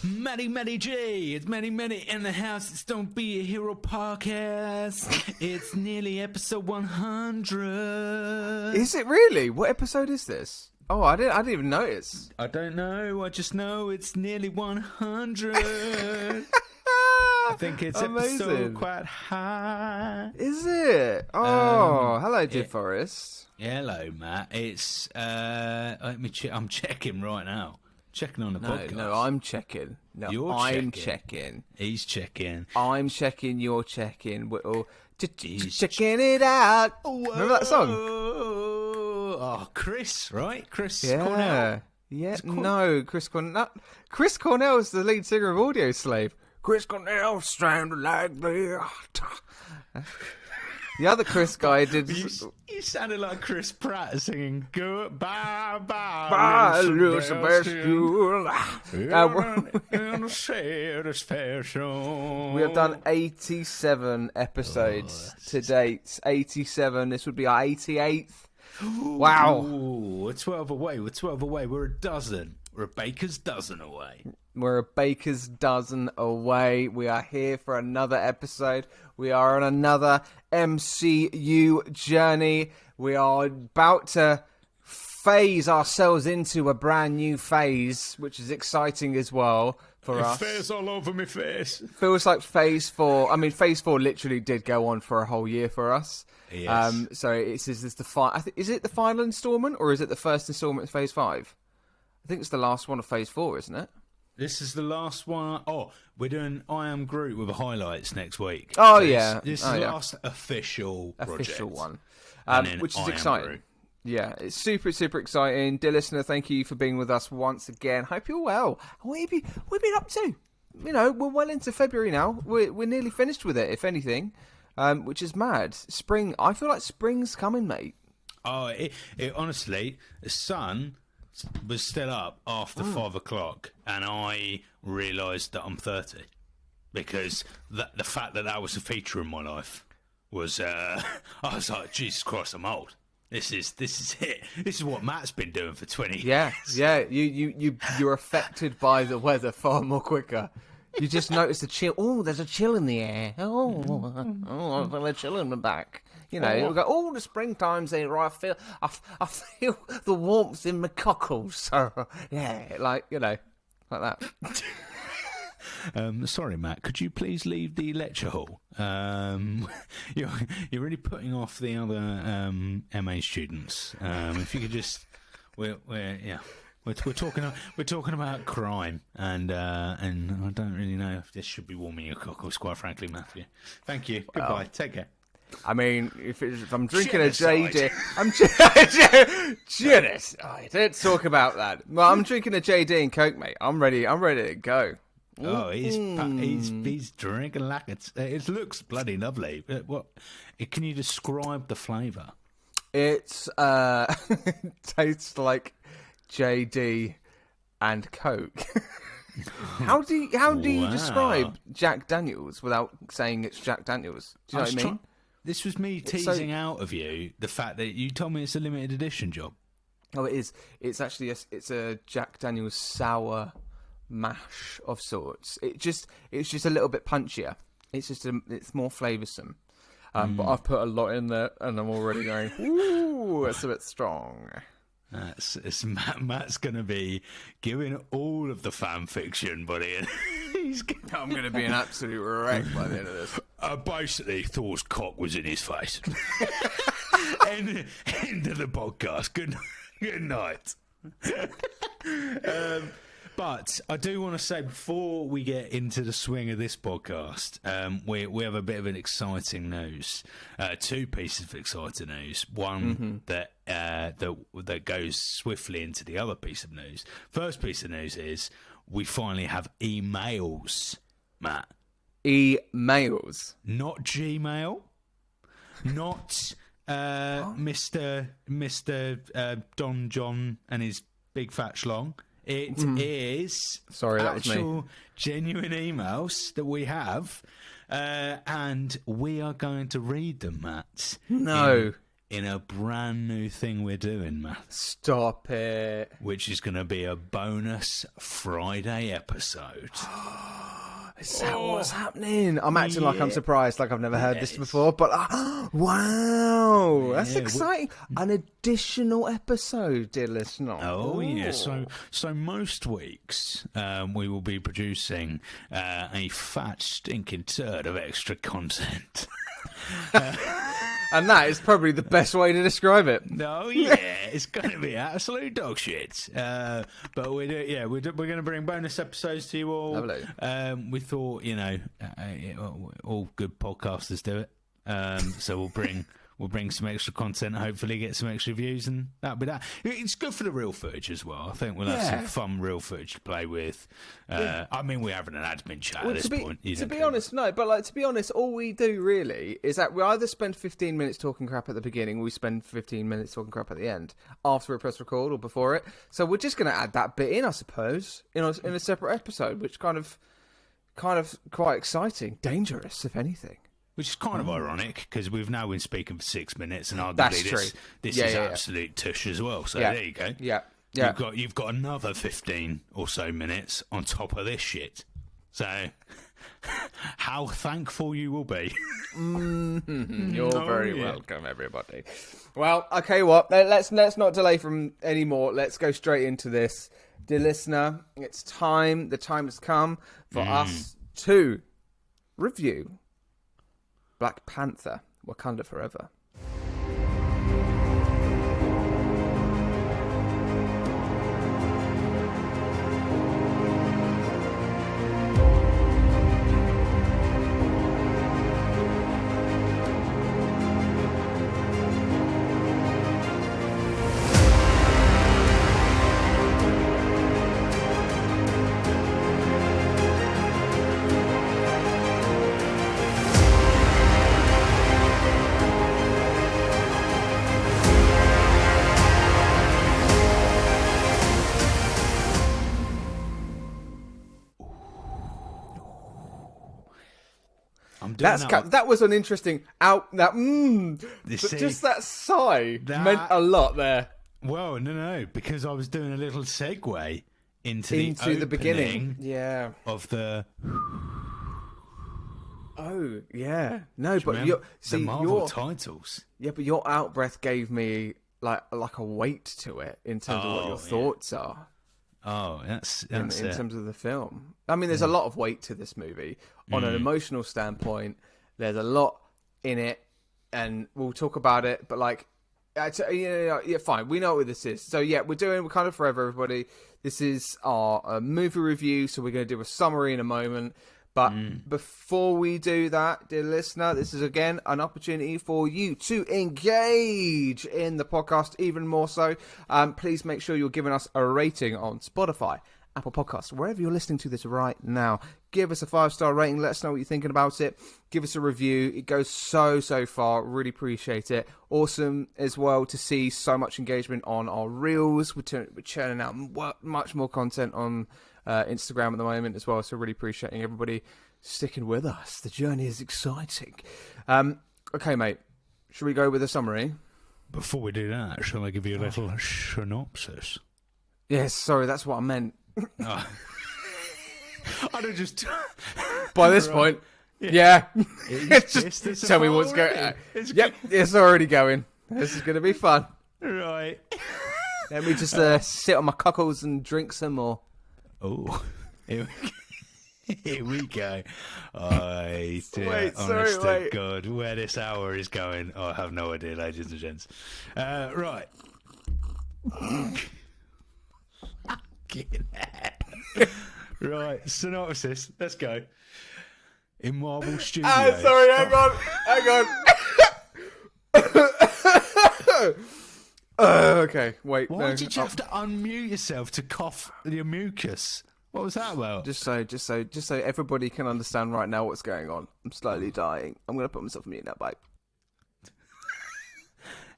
Matty G. It's Matty in the house. It's Don't Be a Hero podcast. It's nearly episode 100. Is it really? What episode is this? Oh, I didn't even notice. I don't know. I just know it's nearly 100. I think it's episode quite high. Is it? Oh, hello, dear Forrest. Hello, Matt. It's let me check. I'm checking right now. Checking on the podcast. No, I'm checking. No, I'm checking. He's checking. I'm checking. You're checking. We're all checking it out. Whoa. Remember that song? Oh, Chris, right? Chris yeah. Cornell. Yeah. No, Chris Cornell. Chris Cornell is the lead singer of Audio Slave. Chris Cornell sounded like the. The other Chris guy did. You sounded like Chris Pratt singing "Goodbye, bye, bye, little Sebastian." We have done 87 episodes to date. 87. This would be our 88th. Wow. We're 12 away. We're a dozen. We're a baker's dozen away. We're a baker's dozen away. We are here for another episode. We are on another MCU journey. We are about to phase ourselves into a brand new phase, which is exciting as well for us. Phase all over my face. Feels like phase 4. I mean, phase 4 literally did go on for a whole year for us. Yes. So is it the final installment, or is it the first installment of phase 5? I think it's the last one of phase 4, isn't it? This is the last one. Oh, we're doing I Am Groot with the highlights next week. Oh, so yeah. This is the last official one, which is I exciting. Yeah, it's super, super exciting. Dear listener, thank you for being with us once again. Hope you're well. What have you been up to? You know, we're well into February now. We're nearly finished with it, if anything, which is mad. Spring. I feel like spring's coming, mate. Oh, it honestly, the sun was still up after 5 o'clock, and I realised that I'm 30 because the fact that was a feature in my life was I was like, Jesus Christ, I'm old. This is it. This is what Matt's been doing for 20 years. Yeah. You're affected by the weather far more quicker. You just notice a chill. Oh, there's a chill in the air. Oh, I feel a chill in the back. You know, we go, the springtime's here. I feel the warmth in my cockles. So, yeah, like that. Sorry, Matt. Could you please leave the lecture hall? You're really putting off the other MA students. If you could just, we're talking about crime, and I don't really know if this should be warming your cockles, quite frankly, Matthew. Thank you. Goodbye. Take care. I mean, if I'm drinking a JD, I'm genocide. Let's talk about that. Well, I'm drinking a JD and Coke, mate. I'm ready to go. Oh, he's drinking like it looks bloody lovely. What? Can you describe the flavour? It's tastes like JD and Coke. How do you describe Jack Daniels without saying it's Jack Daniels? Do you know what I mean? This was me teasing out of you the fact that you told me it's a limited edition job. Oh, it is. It's actually it's a Jack Daniels sour mash of sorts. It's just a little bit punchier. It's more flavoursome. But I've put a lot in there, and I'm already going, ooh, it's a bit strong. Matt's going to be giving all of the fan fiction, buddy. I'm going to be an absolute wreck by the end of this. Basically, Thor's cock was in his face. End of the podcast. Good night. But I do want to say, before we get into the swing of this podcast, we have a bit of an exciting news. Two pieces of exciting news. One that goes swiftly into the other piece of news. First piece of news is we finally have emails, Matt. Emails? Not Gmail. Not Mr. Don John and his big fat schlong. It is actual genuine emails that we have, and we are going to read them, Matt. No. in a brand new thing we're doing, Matt. Stop it. Which is going to be a bonus Friday episode. Is that what's happening? I'm acting like I'm surprised, like I've never heard this before, but wow, that's exciting. An additional episode, dear listener. Oh, yeah. So most weeks we will be producing a fat, stinking turd of extra content. And that is probably the best way to describe it. No, yeah, it's going to be absolute dog shit. But we're going to bring bonus episodes to you all. Lovely. We thought, all good podcasters do it. So we'll bring some extra content, hopefully get some extra views, and that'll be that. It's good for the real footage as well. I think we'll have some fun real footage to play with. I mean, we're having an admin chat at this point. To be honest, all we do really is that we either spend 15 minutes talking crap at the beginning, or we spend 15 minutes talking crap at the end, after we press record or before it. So we're just going to add that bit in, I suppose, in a separate episode, which kind of quite exciting, dangerous, if anything. Which is kind of ironic, because we've now been speaking for 6 minutes, and arguably this is absolute tush as well. So there you go. Yeah. You've got another 15 or so minutes on top of this shit. So how thankful you will be. You're very welcome, everybody. Well, okay, let's not delay from any more. Let's go straight into this. Dear listener, it's time. The time has come for us to review Black Panther, Wakanda Forever. That was an interesting just that sigh meant a lot there. Well, no, because I was doing a little segue into the beginning, of the. Oh yeah, no, but the Marvel titles. Yeah, but your out breath gave me like a weight to it in terms of what your thoughts are. Oh, that's in terms of the film. I mean, there's a lot of weight to this movie on an emotional standpoint. There's a lot in it, and we'll talk about it. But fine. We know what this is. So we're doing Wakanda Forever, everybody. This is our movie review. So we're going to do a summary in a moment. But before we do that, dear listener, this is again an opportunity for you to engage in the podcast even more so. Please make sure you're giving us a rating on Spotify, Apple Podcasts, wherever you're listening to this right now. Give us a 5-star rating. Let us know what you're thinking about it. Give us a review. It goes so far. Really appreciate it. Awesome as well to see so much engagement on our reels. We're churning out much more content on Instagram at the moment as well, so really appreciating everybody sticking with us. The journey is exciting. Okay, mate, should we go with a summary? Before we do that, shall I give you a little synopsis? Yes, sorry, that's what I meant. I'd have just by this point, just tell me what's going. Yep, it's already going. This is going to be fun. Right. Let me just sit on my cockles and drink some more. Oh, here we go. Honest to God, where this hour is going, I have no idea, ladies and gents. Right. Right, synopsis. Let's go. In Marvel Studios. Sorry, hang on. Okay, wait. Why did you have to unmute yourself to cough your mucus? What was that about? Just so everybody can understand right now what's going on. I'm slowly dying. I'm going to put myself on mute now. Bye.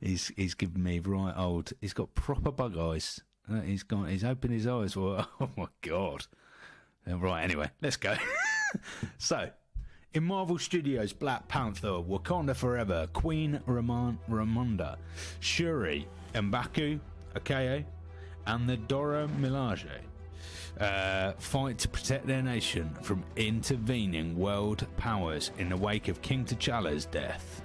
He's giving me right old. He's got proper bug eyes. He's opened his eyes. Oh my God. Right. Anyway, let's go. So, In Marvel Studios' Black Panther, Wakanda Forever, Queen Ramonda, Shuri, M'Baku, Akayo, and the Dora Milaje fight to protect their nation from intervening world powers in the wake of King T'Challa's death.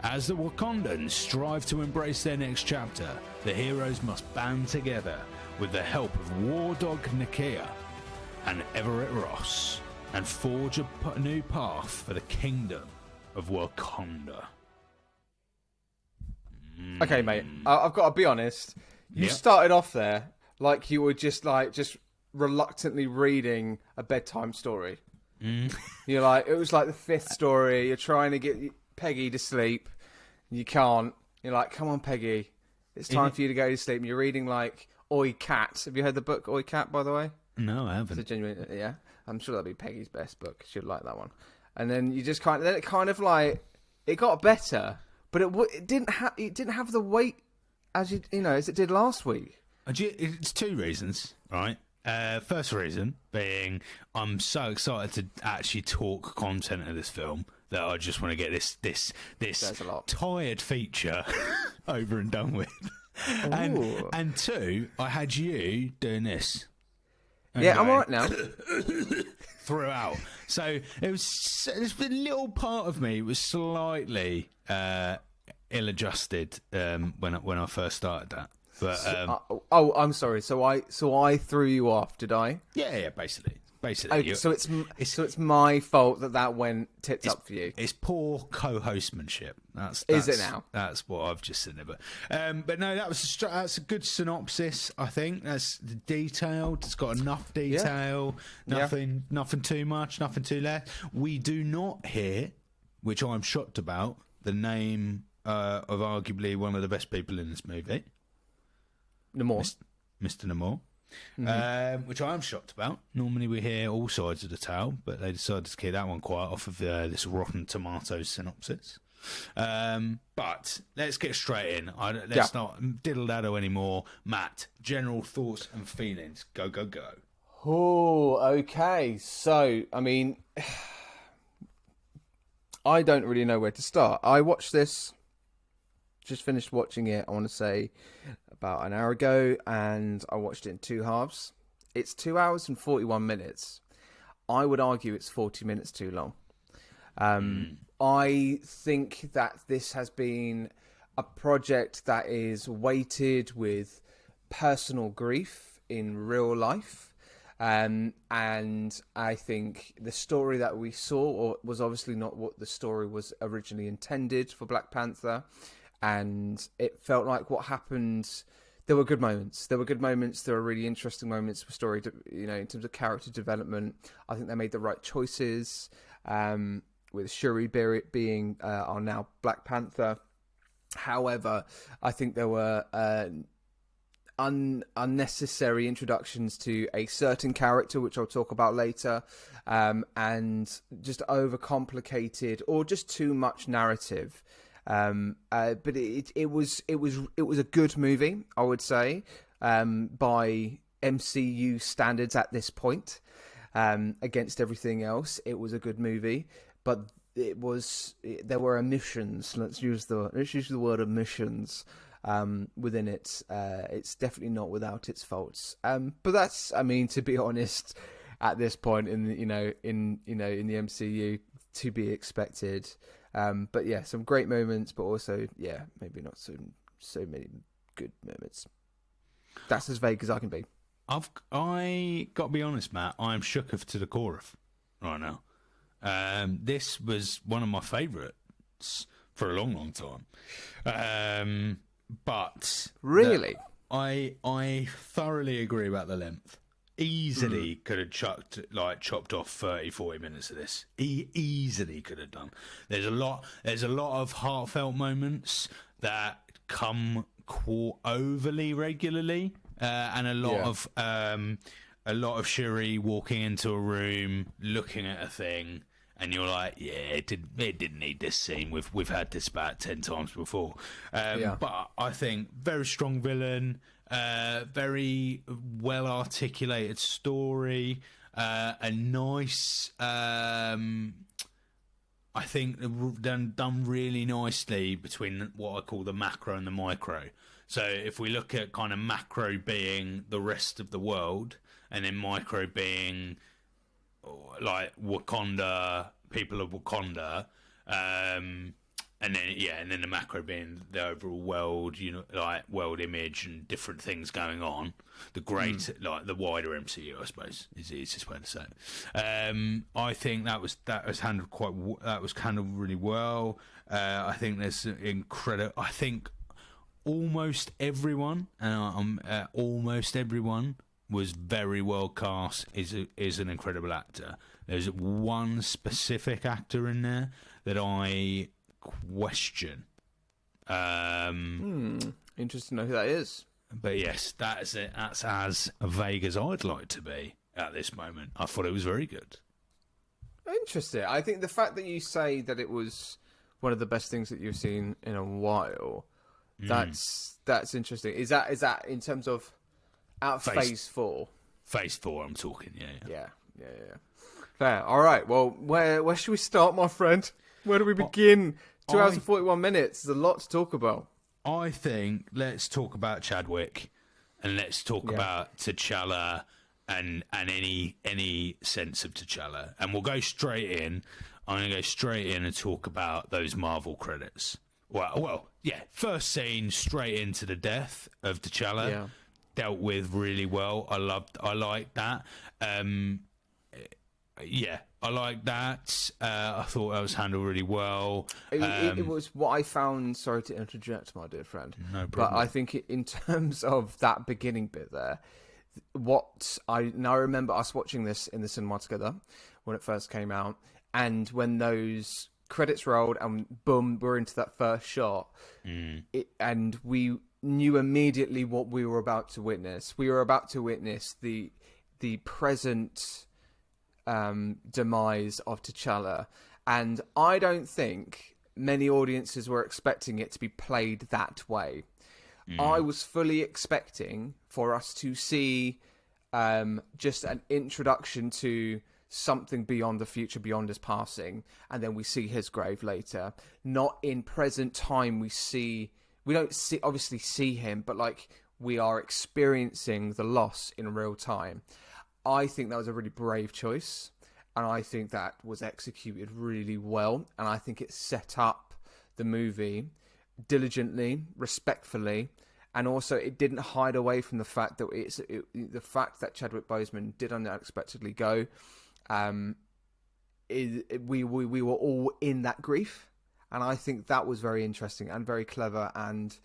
As the Wakandans strive to embrace their next chapter, the heroes must band together with the help of War Dog Nakia and Everett Ross and forge a new path for the kingdom of Wakanda. Okay, mate, I've got to be honest. You started off there like you were just reluctantly reading a bedtime story. You're like, it was like the fifth story. You're trying to get Peggy to sleep. You can't. You're like, come on, Peggy. It's time for you to go to sleep. And you're reading like Oi Cat. Have you heard the book Oi Cat, by the way? No, I haven't. It's a genuine, yeah. I'm sure that'll be Peggy's best book. She'd like that one. And then you just it got better, but it didn't have the weight as it did last week. It's two reasons, right? First reason being I'm so excited to actually talk content of this film that I just want to get this tired feature over and done with. And two, I had you doing this. Yeah, I'm alright now. Throughout. So there's a little part of me was slightly ill-adjusted when I first started that. But I'm sorry. So I threw you off, did I? Yeah, basically. Okay, so it's my fault that went tits up for you. It's poor co-hostmanship. Is it now? That's what I've just said there. But no, that's a good synopsis. I think that's detailed. It's got enough detail. Yeah. Nothing too much. Nothing too less. We do not hear, which I'm shocked about, the name of arguably one of the best people in this movie, Namor. Mr. Namor. Which I am shocked about. Normally we hear all sides of the tale, but they decided to keep that one quiet off of this Rotten Tomatoes synopsis. But let's get straight in. Let's not diddle-daddle anymore. Matt, general thoughts and feelings. Go, go, go. Oh, okay. So, I mean, I don't really know where to start. I watched this, just finished watching it, I want to say, about an hour ago, and I watched it in two halves. It's 2 hours and 41 minutes. I would argue it's 40 minutes too long. I think that this has been a project that is weighted with personal grief in real life. And I think the story that we saw was obviously not what the story was originally intended for Black Panther. And it felt like what happened. There were good moments. There were really interesting moments for story. In terms of character development, I think they made the right choices. With Shuri being our now Black Panther. However, I think there were unnecessary introductions to a certain character, which I'll talk about later, and just overcomplicated or just too much narrative. But it was a good movie, I would say, by MCU standards at this point. Against everything else, it was a good movie, but there were omissions. Let's use the word omissions within it. It's definitely not without its faults. But that's, I mean, to be honest, at this point in the MCU, to be expected. But yeah, some great moments, but also, yeah, maybe not so many good moments. That's as vague as I can be. I got to be honest, Matt. I'm shook to the core right now. This was one of my favourites for a long, long time. But really, I thoroughly agree about the length. Easily could have chopped off 30-40 minutes of this. Easily could have done. There's a lot of heartfelt moments that come overly regularly, and a lot of Shuri walking into a room, looking at a thing, and you're like, yeah, it didn't need this scene. We've had this about 10 times before. But I think very strong villain. Very well articulated story, a nice I think they've done really nicely between what I call the macro and the micro. So if we look at kind of macro being the rest of the world, and then micro being like Wakanda, people of Wakanda, and then the macro being the overall world, like world image and different things going on. The great, like the wider MCU, I suppose, is the easiest way to say it. I think that was handled really well. I think there's incredible. I think almost everyone, almost everyone was very well cast. Is an incredible actor. There's one specific actor in there that I question. Interesting to know who that is. But yes, that's it. That's as vague as I'd like to be at this moment. I thought it was very good. Interesting. I think the fact that you say that it was one of the best things that you've seen in a while, that's interesting. Is that in terms of out of phase 4? Phase 4, I'm talking. Yeah. Fair. All right. Well, where should we start, my friend? Where do we begin? 2 hours and 41 minutes. There's a lot to talk about. I think let's talk about Chadwick, and let's talk about T'Challa and any sense of T'Challa, and we'll go straight in. I'm going to go straight in and talk about those Marvel credits. Well, first scene straight into the death of T'Challa. Yeah. Dealt with really well. I liked that. I like that. I thought that was handled really well. It was what I found. Sorry to interject, my dear friend. No problem. But I think in terms of that beginning bit there, what I now remember us watching this in the cinema together when it first came out, and when those credits rolled and boom, we're into that first shot, and we knew immediately what we were about to witness. We were about to witness the present demise of T'Challa, and I don't think many audiences were expecting it to be played that way. I was fully expecting for us to see just an introduction to something beyond the future, beyond his passing, and then we see his grave later. Not in present time. We don't obviously see him, but like we are experiencing the loss in real time. I think that was a really brave choice, and I think that was executed really well, and I think it set up the movie diligently, respectfully, and also it didn't hide away from the fact that the fact that Chadwick Boseman did unexpectedly go. We were all in that grief, and I think that was very interesting and very clever, and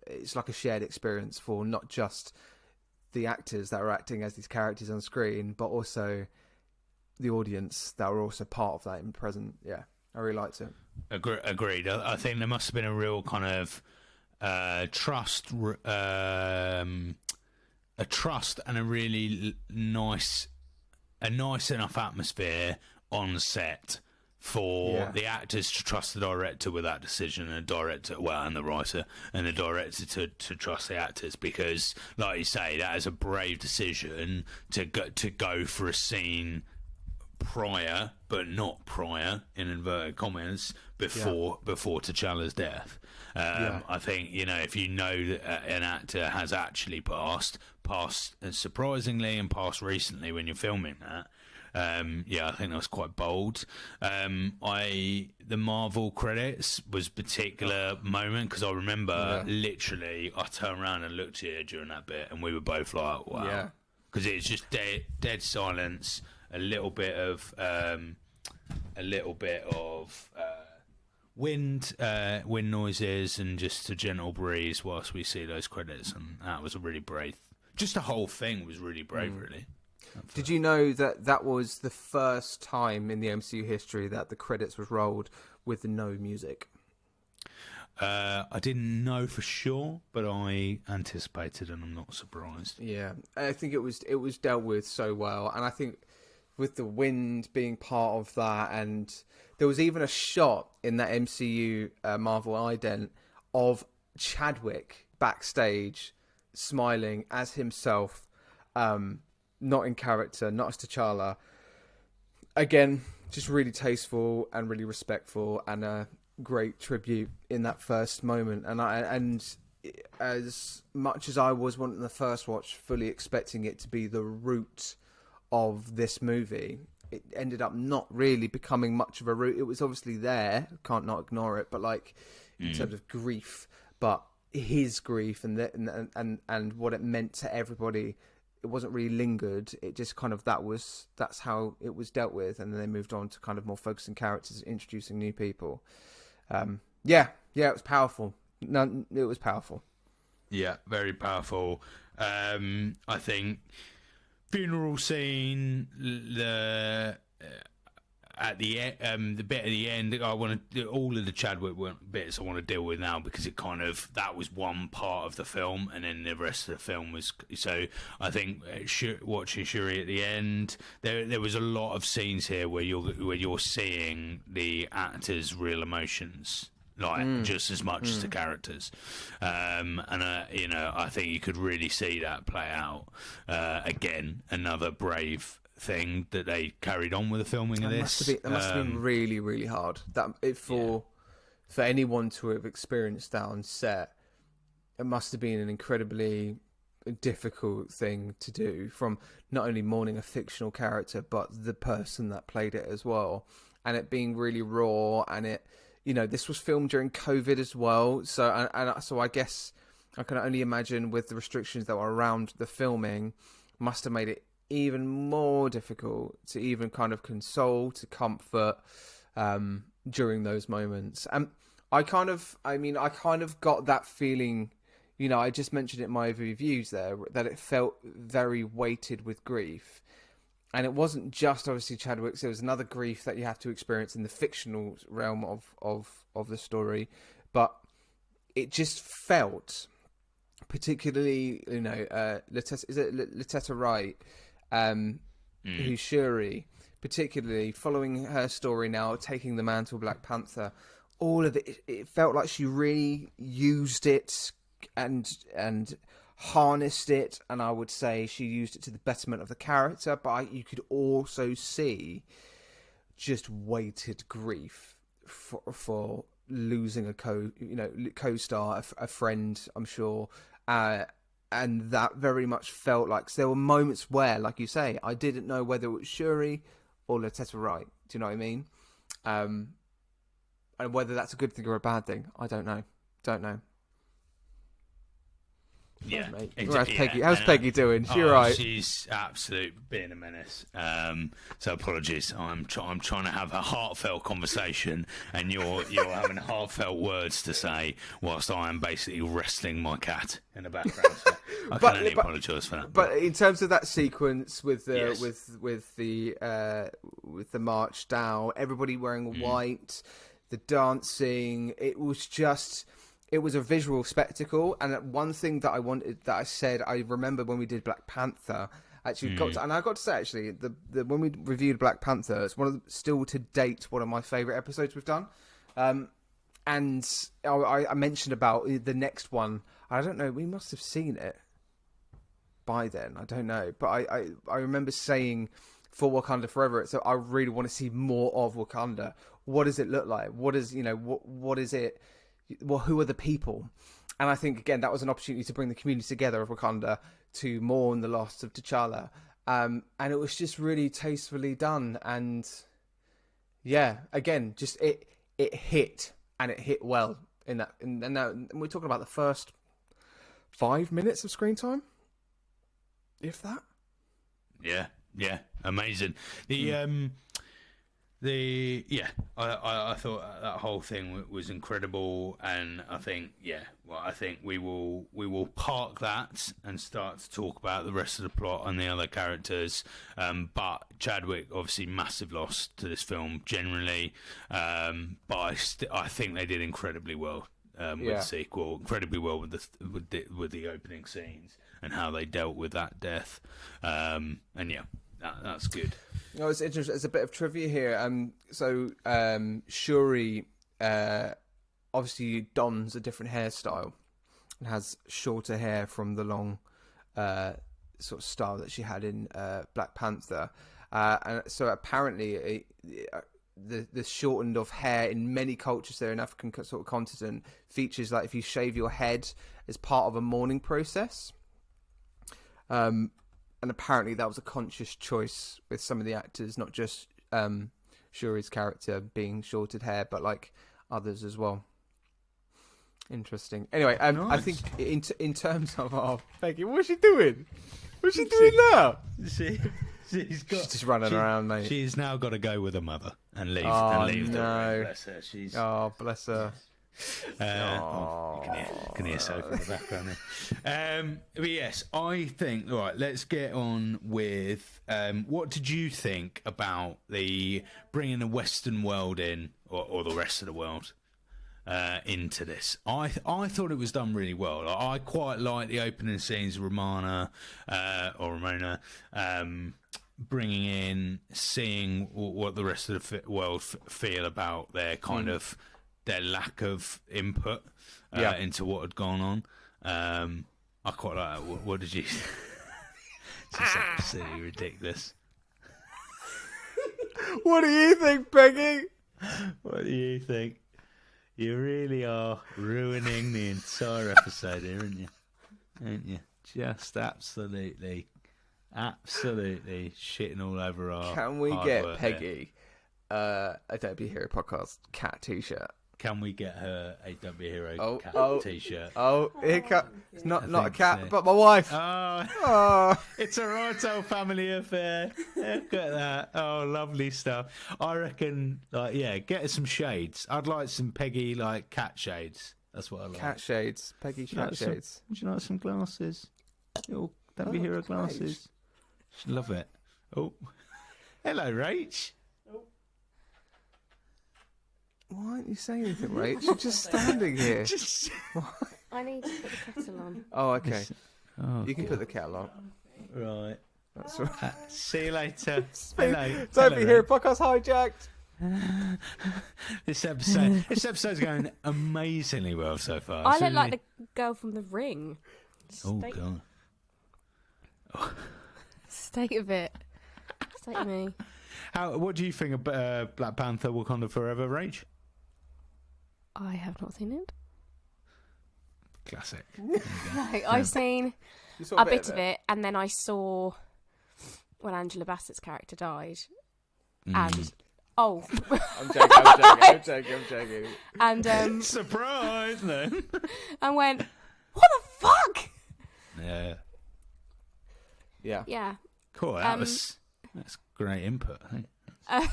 it's like a shared experience for not just the actors that are acting as these characters on screen, but also the audience that were also part of that in present. Yeah, I really liked it. Agreed. I think there must have been a real kind of trust, a trust, and a really nice enough atmosphere on set for the actors to trust the director with that decision, and the director, and the writer and the director to trust the actors, because, like you say, that is a brave decision to go for a scene prior, but not prior in inverted commas, before T'Challa's death. I think, if you know that an actor has actually passed surprisingly and passed recently when you're filming that. I think that was quite bold. The Marvel credits was a particular moment, because I remember literally I turned around and looked at you during that bit, and we were both like, wow. Because it's just dead silence, a little bit of wind noises, and just a gentle breeze whilst we see those credits, and that was a really brave. Just the whole thing was really brave, really. Did you know that was the first time in the MCU history that the credits was rolled with no music? I didn't know for sure, but I anticipated, and I'm not surprised. Yeah, I think it was dealt with so well, and I think with the wind being part of that, and there was even a shot in that MCU Marvel ident of Chadwick backstage smiling as himself, not in character, not as T'Challa, again, just really tasteful and really respectful, and a great tribute in that first moment. And as much as I was wanting the first watch, fully expecting it to be the root of this movie, it ended up not really becoming much of a root. It was obviously there, can't not ignore it, but like in terms of grief, but his grief and what it meant to everybody, it wasn't really lingered. It just kind of that's how it was dealt with, and then they moved on to kind of more focusing characters, introducing new people. It was powerful. It was powerful. Yeah, very powerful. I think funeral scene, at the end, the bit at the end, I want to all of the Chadwick bits I want to deal with now, because it kind of, that was one part of the film, and then the rest of the film was. So I think watching Shuri at the end, there was a lot of scenes here where you're seeing the actors' real emotions, like just as much as the characters, and I think you could really see that play out. Again, another brave thing that they carried on with the filming of this. That must have been really, really hard. For anyone to have experienced that on set, it must have been an incredibly difficult thing to do, from not only mourning a fictional character but the person that played it as well, and it being really raw. And it, this was filmed during COVID as well, so so I guess I can only imagine, with the restrictions that were around the filming, must have made it even more difficult to even kind of console, to comfort during those moments. And I kind of got that feeling, I just mentioned it in my reviews there, that it felt very weighted with grief. And it wasn't just obviously Chadwick's, there was another grief that you have to experience in the fictional realm of the story. But it just felt, particularly, Leteta Wright, who's Shuri, particularly following her story now, taking the mantle, Black Panther, all of it felt like she really used it and harnessed it, and I would say she used it to the betterment of the character, but you could also see just weighted grief for losing a co-star, a friend, I'm sure, and that very much felt like, there were moments where, like you say, I didn't know whether it was Shuri or Leteta Wright. Do you know what I mean? And whether that's a good thing or a bad thing, I don't know. Yeah, How's Peggy? How's Peggy doing? She alright? She's absolute being a menace. So apologies. I'm trying to have a heartfelt conversation, and you're having heartfelt words to say whilst I am basically wrestling my cat in the background. So I can only apologise for that. But in terms of that sequence with the Yes. with the march down, everybody wearing white, the dancing, it was a visual spectacle. And one thing that I said, I remember when we did Black Panther, actually I got to say, actually, the when we reviewed Black Panther, it's still to date one of my favourite episodes we've done. And I mentioned about the next one. I don't know, we must have seen it by then, I don't know. But I remember saying, for Wakanda Forever, so I really want to see more of Wakanda. What does it look like? What is it? Well, who are the people? And I think, again, that was an opportunity to bring the community together of Wakanda to mourn the loss of T'Challa. And it was just really tastefully done. And yeah, again, just it hit, and it hit well in that. And we're talking about the first 5 minutes of screen time, if that. Yeah, amazing. I thought that whole thing was incredible, and I think we will park that and start to talk about the rest of the plot and the other characters. But Chadwick, obviously, massive loss to this film generally. But I think they did incredibly well with the sequel, incredibly well with the opening scenes and how they dealt with that death. That's good. No, it's interesting. There's a bit of trivia here. Shuri obviously dons a different hairstyle and has shorter hair from the long sort of style that she had in Black Panther. And so apparently the shortened of hair in many cultures there in African sort of continent features like if you shave your head as part of a mourning process. And apparently that was a conscious choice with some of the actors, not just Shuri's character being shorted hair, but like others as well. Interesting. Anyway, Nice. I think in terms of Peggy, what's she doing? What's she doing now? She's just running around, mate. She's now got to go with her mother and leave. Oh, the room. no. Bless her. She's. Oh, bless her. You can hear Sophie in the background there. But yes, I think. All right, let's get on with. What did you think about the bringing the Western world in, or the rest of the world? Into this, I thought it was done really well. Like, I quite like the opening scenes of Ramona, bringing in, seeing what the rest of the world feel about their kind of their lack of input into what had gone on. I quite like that. What did you? It's just absolutely ridiculous. What do you think, Peggy? What do you think? You really are ruining the entire episode here, aren't you? Just absolutely shitting all over our. Can we hard get work Peggy a Don't Be a Hero podcast cat t-shirt? Can we get her a Don't Be a Hero cat t-shirt? Oh, here comes. It's not a cat, so. but my wife. Oh, it's a right old family affair. Look at that. Oh, lovely stuff. I reckon, get her some shades. I'd like some Peggy, cat shades. That's what I like. Cat shades. Peggy cat shades. Would you like some glasses? Little Don't Be a Hero glasses. She'd love it. Oh, hello, Rach. Why aren't you saying anything, Rach? You're just standing here. I need to put the kettle on. Oh, okay. Oh, You can put the kettle on. right. That's right. See you later. Hello. Don't Be Here, Rach. podcast hijacked. This episode's going amazingly well so far. I It's look like really- the girl from The Ring. Oh State, god. state of it. State of me. What do you think of Black Panther: Wakanda Forever, Rach? I have not seen it. Classic. No, I've seen You saw a bit of it, and then I saw when Angela Bassett's character died, and I'm joking. and Surprise, no. and went, what the fuck? Yeah. Yeah. Yeah. Cool. That's great input. I think.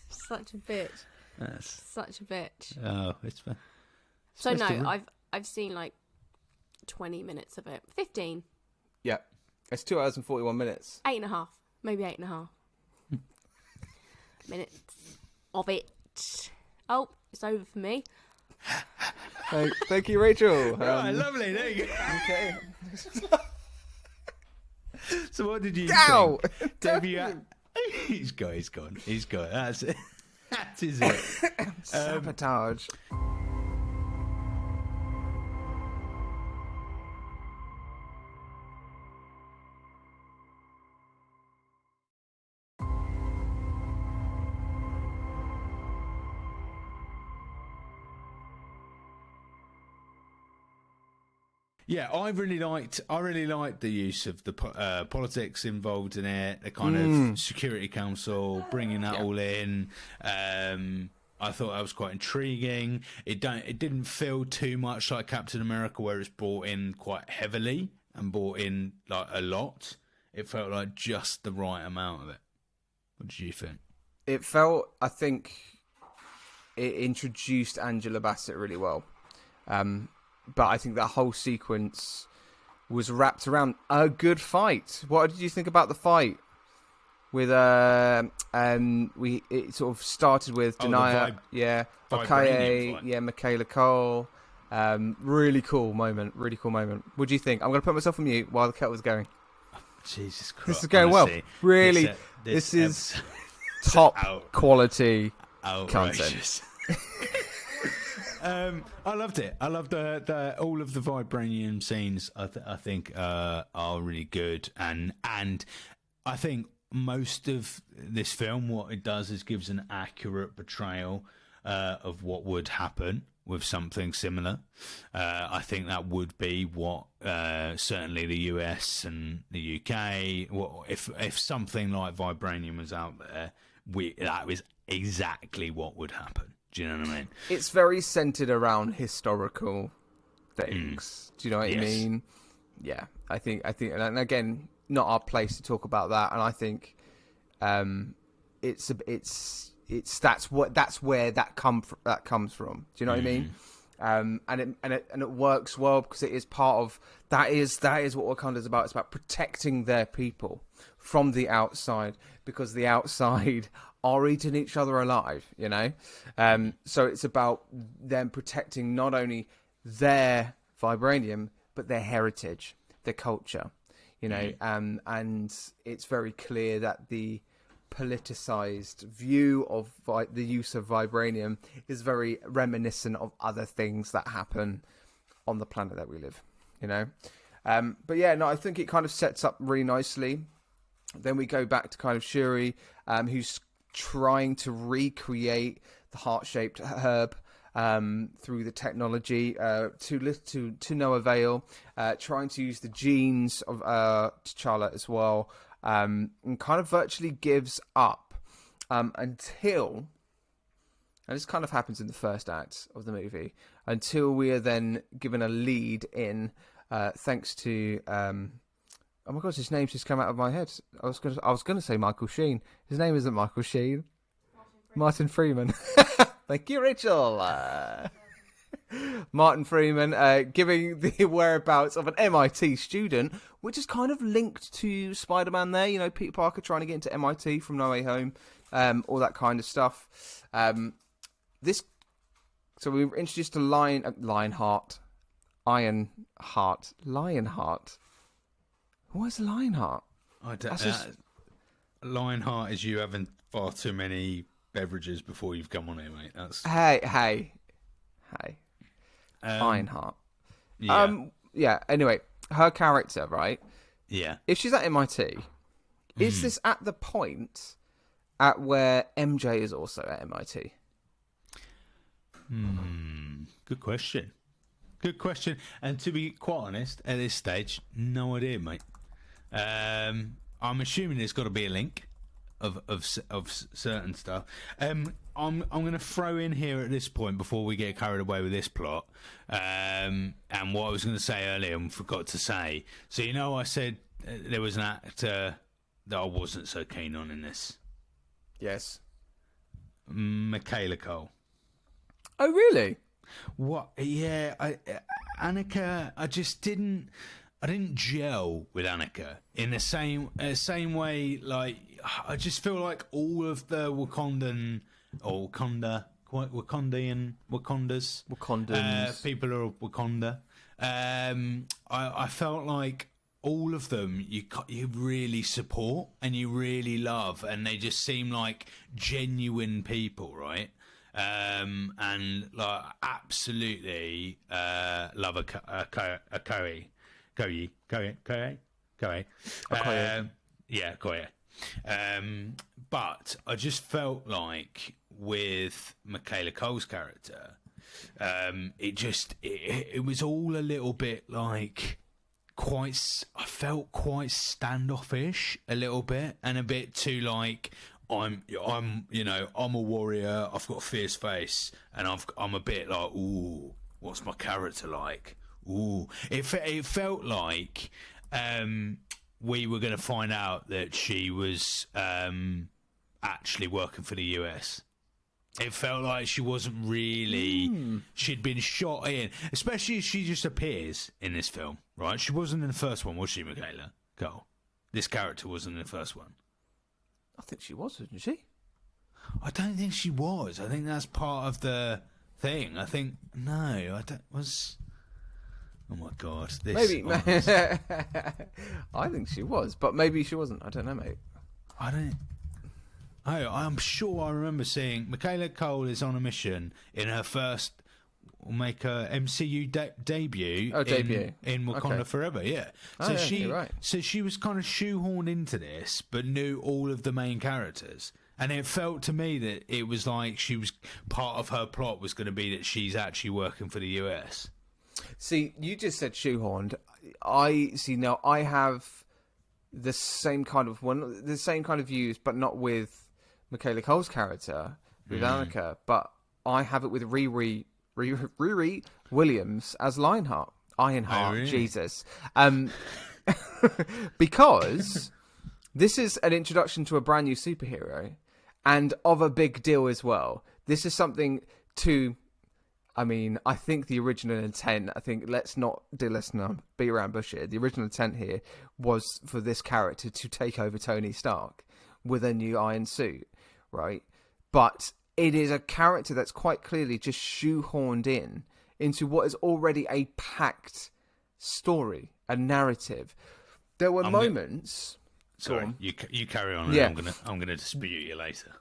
Such a bitch. That's. Such a bitch. Oh, it's fun. So no, I've seen 20 minutes of it. 15. Yeah. It's 2 hours and 41 minutes. 8.5. Maybe 8.5 minutes of it. Oh, it's over for me. Thank you, Rachel. Right, lovely. There you go. Okay. So, what did you Ow! think? Debbie, he's gone. That's it. That is it. Sabotage. Yeah, I really liked the use of the politics involved in it, the kind of Security Council, bringing that all in. I thought that was quite intriguing. It didn't feel too much like Captain America, where it's brought in quite heavily and brought in a lot. It felt like just the right amount of it. What did you think? It felt, I think, it introduced Angela Bassett really well. But I think that whole sequence was wrapped around a good fight. What did you think about the fight? With it sort of started with Denaya, Okaye, Michaela Cole. Really cool moment. What do you think? I'm going to put myself on mute while the kettle's going. Jesus Christ! This is going honestly, well. Really, this is top quality content. I loved it. I loved all of the vibranium scenes. I think are really good, and I think most of this film, what it does is gives an accurate portrayal of what would happen with something similar. I think that would be what certainly the US and the UK. If something like vibranium was out there, that was exactly what would happen. Do you know what I mean? It's very centered around historical things. Do you know what I mean? Yeah, I think, and again, not our place to talk about that. And I think it's that's where that comes from. Do you know what I mean? And it works well because it is part of that is what Wakanda's about. It's about protecting their people from the outside, because the outside are eating each other alive, you know? So it's about them protecting not only their vibranium, but their heritage, their culture, you know? And it's very clear that the politicized view of the use of vibranium is very reminiscent of other things that happen on the planet that we live, you know? But yeah, no, I think it kind of sets up really nicely. Then we go back to kind of Shuri, who's trying to recreate the heart-shaped herb through the technology to no avail, trying to use the genes of T'Challa as well, and kind of virtually gives up until, and this kind of happens in the first act of the movie, until we are then given a lead in, thanks to oh my gosh, his name's just come out of my head. I was gonna say Michael Sheen. His name isn't Michael Sheen. Martin Freeman. Thank you, Rachel. Martin Freeman giving the whereabouts of an MIT student, which is kind of linked to Spider-Man there. You know, Peter Parker trying to get into MIT from No Way Home, all that kind of stuff. So we were introduced to Lionheart. What is Lionheart? I don't. Lionheart is you having far too many beverages before you've come on here, mate. That's hey. Lionheart. Yeah. Yeah. Anyway, her character, right? Yeah. If she's at MIT, is this at the point at where MJ is also at MIT? Good question. And to be quite honest, at this stage, no idea, mate. I'm assuming there's got to be a link of certain stuff. I'm going to throw in here at this point before we get carried away with this plot. And what I was going to say earlier and forgot to say. So you know, I said there was an actor that I wasn't so keen on in this. Yes. Michaela Cole. Oh, really? What? Yeah, Annika. I didn't gel with Annika in the same way. Like, I just feel like all of the Wakandan or Wakandans people are of Wakanda. I felt like all of them you really support and you really love, and they just seem like genuine people, right? And like absolutely love a Koei. Yeah, Koei. But I just felt like with Michaela Cole's character, it was all a little bit like I felt quite standoffish a little bit, and a bit too like I'm a warrior. I've got a fierce face, and I'm a bit like, ooh, what's my character like? Ooh, it felt like we were going to find out that she was actually working for the US. It felt like she wasn't really. She'd been shot in, especially as she just appears in this film, right? She wasn't in the first one, was she, Michaela Cole? This character wasn't in the first one. I think she was, wasn't she? I don't think she was. I think that's part of the thing. I think no. Oh my god! Maybe. I think she was, but maybe she wasn't. I don't know, mate. I'm sure I remember seeing Michaela Cole is on a mission in her first make a MCU debut. Debut in Wakanda Okay. Forever. Yeah. Oh, So yeah, she you're right. so she was kind of shoehorned into this, but knew all of the main characters. And it felt to me that it was like she was part of her plot was going to be that she's actually working for the US. See, you just said shoehorned. I see now. I have the same kind of views, but not with Michaela Cole's character with Annika. But I have it with Riri Williams as Ironheart. really? Jesus. Because this is an introduction to a brand new superhero, and of a big deal as well. This is something to. I mean, I think the original intent, let's not beat around bush here. The original intent here was for this character to take over Tony Stark with a new iron suit, right? But it is a character that's quite clearly just shoehorned into what is already a packed story, a narrative. There were moments... Sorry, you carry on, and Yeah. I'm gonna dispute you later.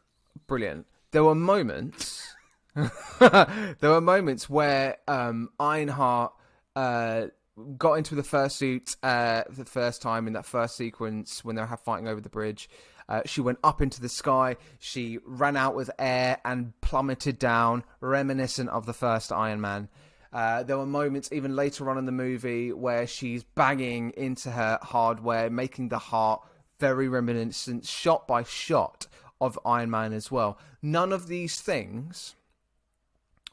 Brilliant. There were moments... there were moments where Ironheart got into the first suit the first time in that first sequence when they were fighting over the bridge. She went up into the sky. She ran out with air and plummeted down, reminiscent of the first Iron Man. There were moments even later on in the movie where she's banging into her hardware, making the heart very reminiscent, shot by shot, of Iron Man as well. None of these things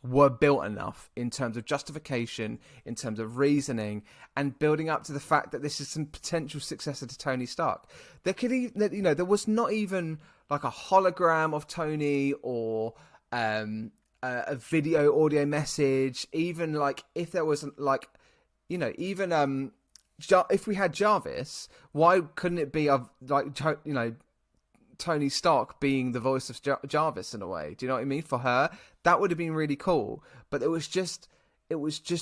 were built enough in terms of justification, in terms of reasoning, and building up to the fact that this is some potential successor to Tony Stark. There could even, there was not even like a hologram of Tony or a video audio message. Even like if there was like, even if we had Jarvis, why couldn't it be of like Tony Stark being the voice of Jarvis in a way? Do you know what I mean? For her, that would have been really cool. But it was just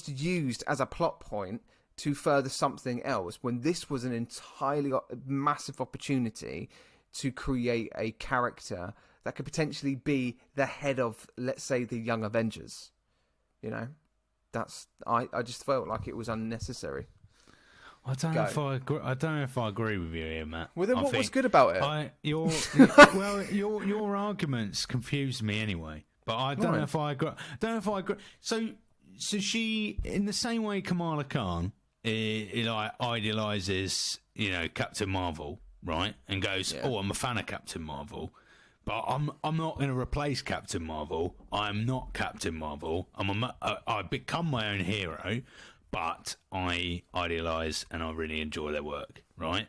used as a plot point to further something else, when this was an entirely massive opportunity to create a character that could potentially be the head of, let's say, the Young Avengers. I just felt like it was unnecessary. I don't know if I agree. I don't know if I agree with you here, Matt. Well, then what was good about it? Your arguments confused me anyway. But I don't know if I agree. So she, in the same way Kamala Khan, idealizes, Captain Marvel, right, and goes, "Oh, I'm a fan of Captain Marvel." But I'm not going to replace Captain Marvel. I'm not Captain Marvel. I become my own hero. But I idealise and I really enjoy their work, right?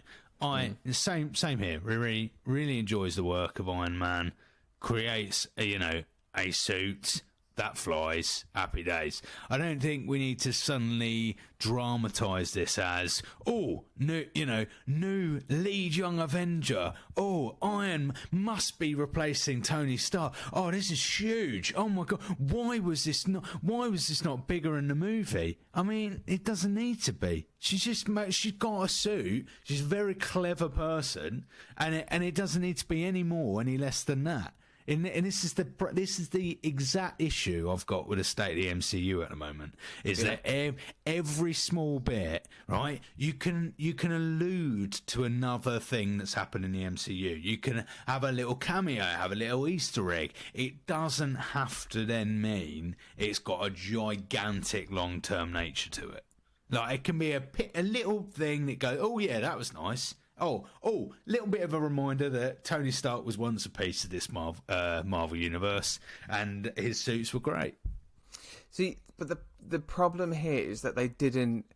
Same here. Really, really enjoys the work of Iron Man. Creates a suit that flies. Happy days. I don't think we need to suddenly dramatise this as new lead young Avenger. Oh, Iron must be replacing Tony Stark. Oh, this is huge. Oh my god, why was this not bigger in the movie? I mean, it doesn't need to be. She's got a suit. She's a very clever person, and it doesn't need to be any less than that. And this is the exact issue I've got with the state of the MCU at the moment. Is that every small bit, right? You can allude to another thing that's happened in the MCU. You can have a little cameo, have a little Easter egg. It doesn't have to then mean it's got a gigantic long-term nature to it. Like, it can be a little thing that goes, oh yeah, that was nice. Oh, little bit of a reminder that Tony Stark was once a piece of this Marvel universe, and his suits were great. See, but the problem here is that they didn't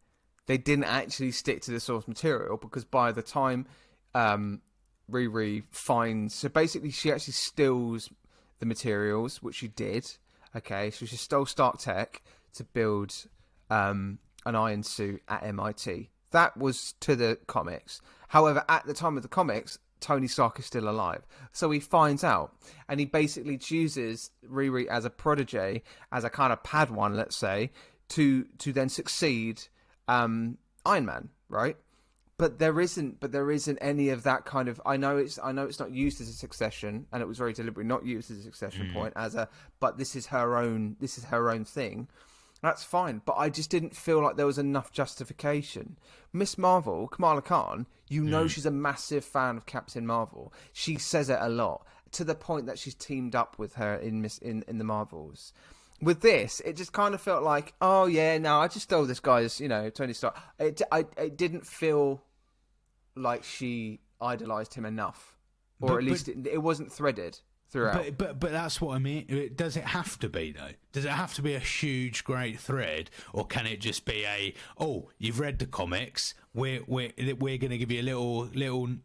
actually stick to the source material, because by the time Riri finds, so basically she actually steals the materials, which she did. Okay, so she stole Stark Tech to build an iron suit at MIT. That was to the comics. However, at the time of the comics, Tony Stark is still alive. So he finds out, and he basically chooses Riri as a protege, as a kind of Padawan, let's say, to then succeed Iron Man, right? But there isn't any of that kind of. I know it's not used as a succession, and it was very deliberately not used as a succession point. But this is her own thing. That's fine, but I just didn't feel like there was enough justification. Miss Marvel, Kamala Khan, she's a massive fan of Captain Marvel. She says it a lot, to the point that she's teamed up with her in the Marvels. With this, it just kind of felt like, oh yeah, no, I just stole this guy's, Tony Stark. It didn't feel like she idolized him enough, or at least it wasn't threaded throughout. But that's what I mean. Does it have to be though? Does it have to be a huge, great thread, or can it just be you've read the comics? We're going to give you a little,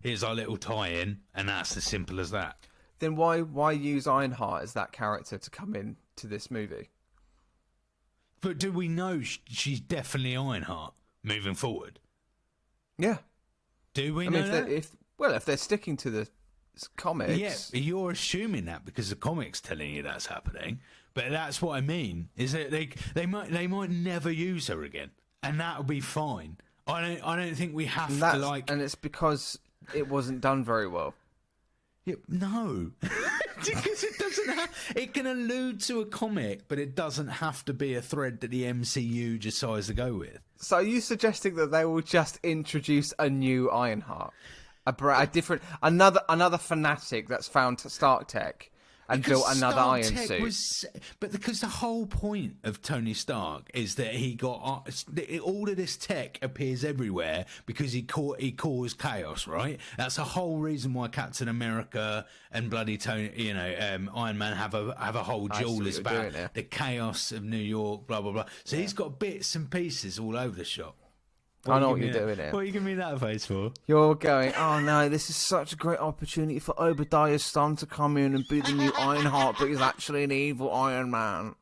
here's our little tie-in, and that's as simple as that. Then why use Ironheart as that character to come in to this movie? But do we know she's definitely Ironheart moving forward? Yeah. Do we know that? If they're sticking to the comics, yeah, you're assuming that because the comics telling you that's happening. But that's what I mean. Is that they might never use her again, and that'll be fine. I don't think we have to and it's because it wasn't done very well. Yeah, no, because it doesn't. It can allude to a comic, but it doesn't have to be a thread that the MCU decides to go with. So, are you suggesting that they will just introduce a new Ironheart, a different, another fanatic that's found Stark Tech and built another Stark Iron Tech suit? Because the whole point of Tony Stark is that he got all of this tech appears everywhere because he caused chaos, right? That's the whole reason why Captain America and bloody Iron Man have a whole duel is about the chaos of New York, blah blah blah. So he's got bits and pieces all over the shop. I know what you're doing here. What are you giving me that face for? You're going, oh no, this is such a great opportunity for Obadiah's son to come in and be the new Ironheart, but he's actually an evil Iron Man.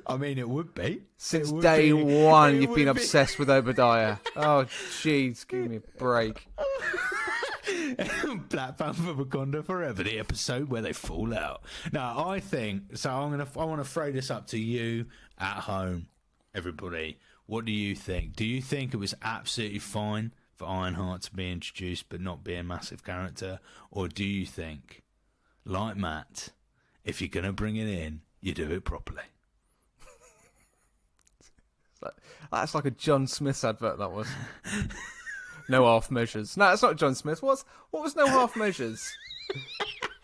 I mean, it would be. Since day one, you've been obsessed with Obadiah. Oh, jeez, give me a break. Black Panther, Wakanda Forever, the episode where they fall out. Now, I think so. I want to throw this up to you at home, everybody. What do you think? Do you think it was absolutely fine for Ironheart to be introduced but not be a massive character? Or do you think, like Matt, if you're going to bring it in, you do it properly? That's like a John Smith advert, that was. No half measures. No, it's not John Smith. What was no half measures?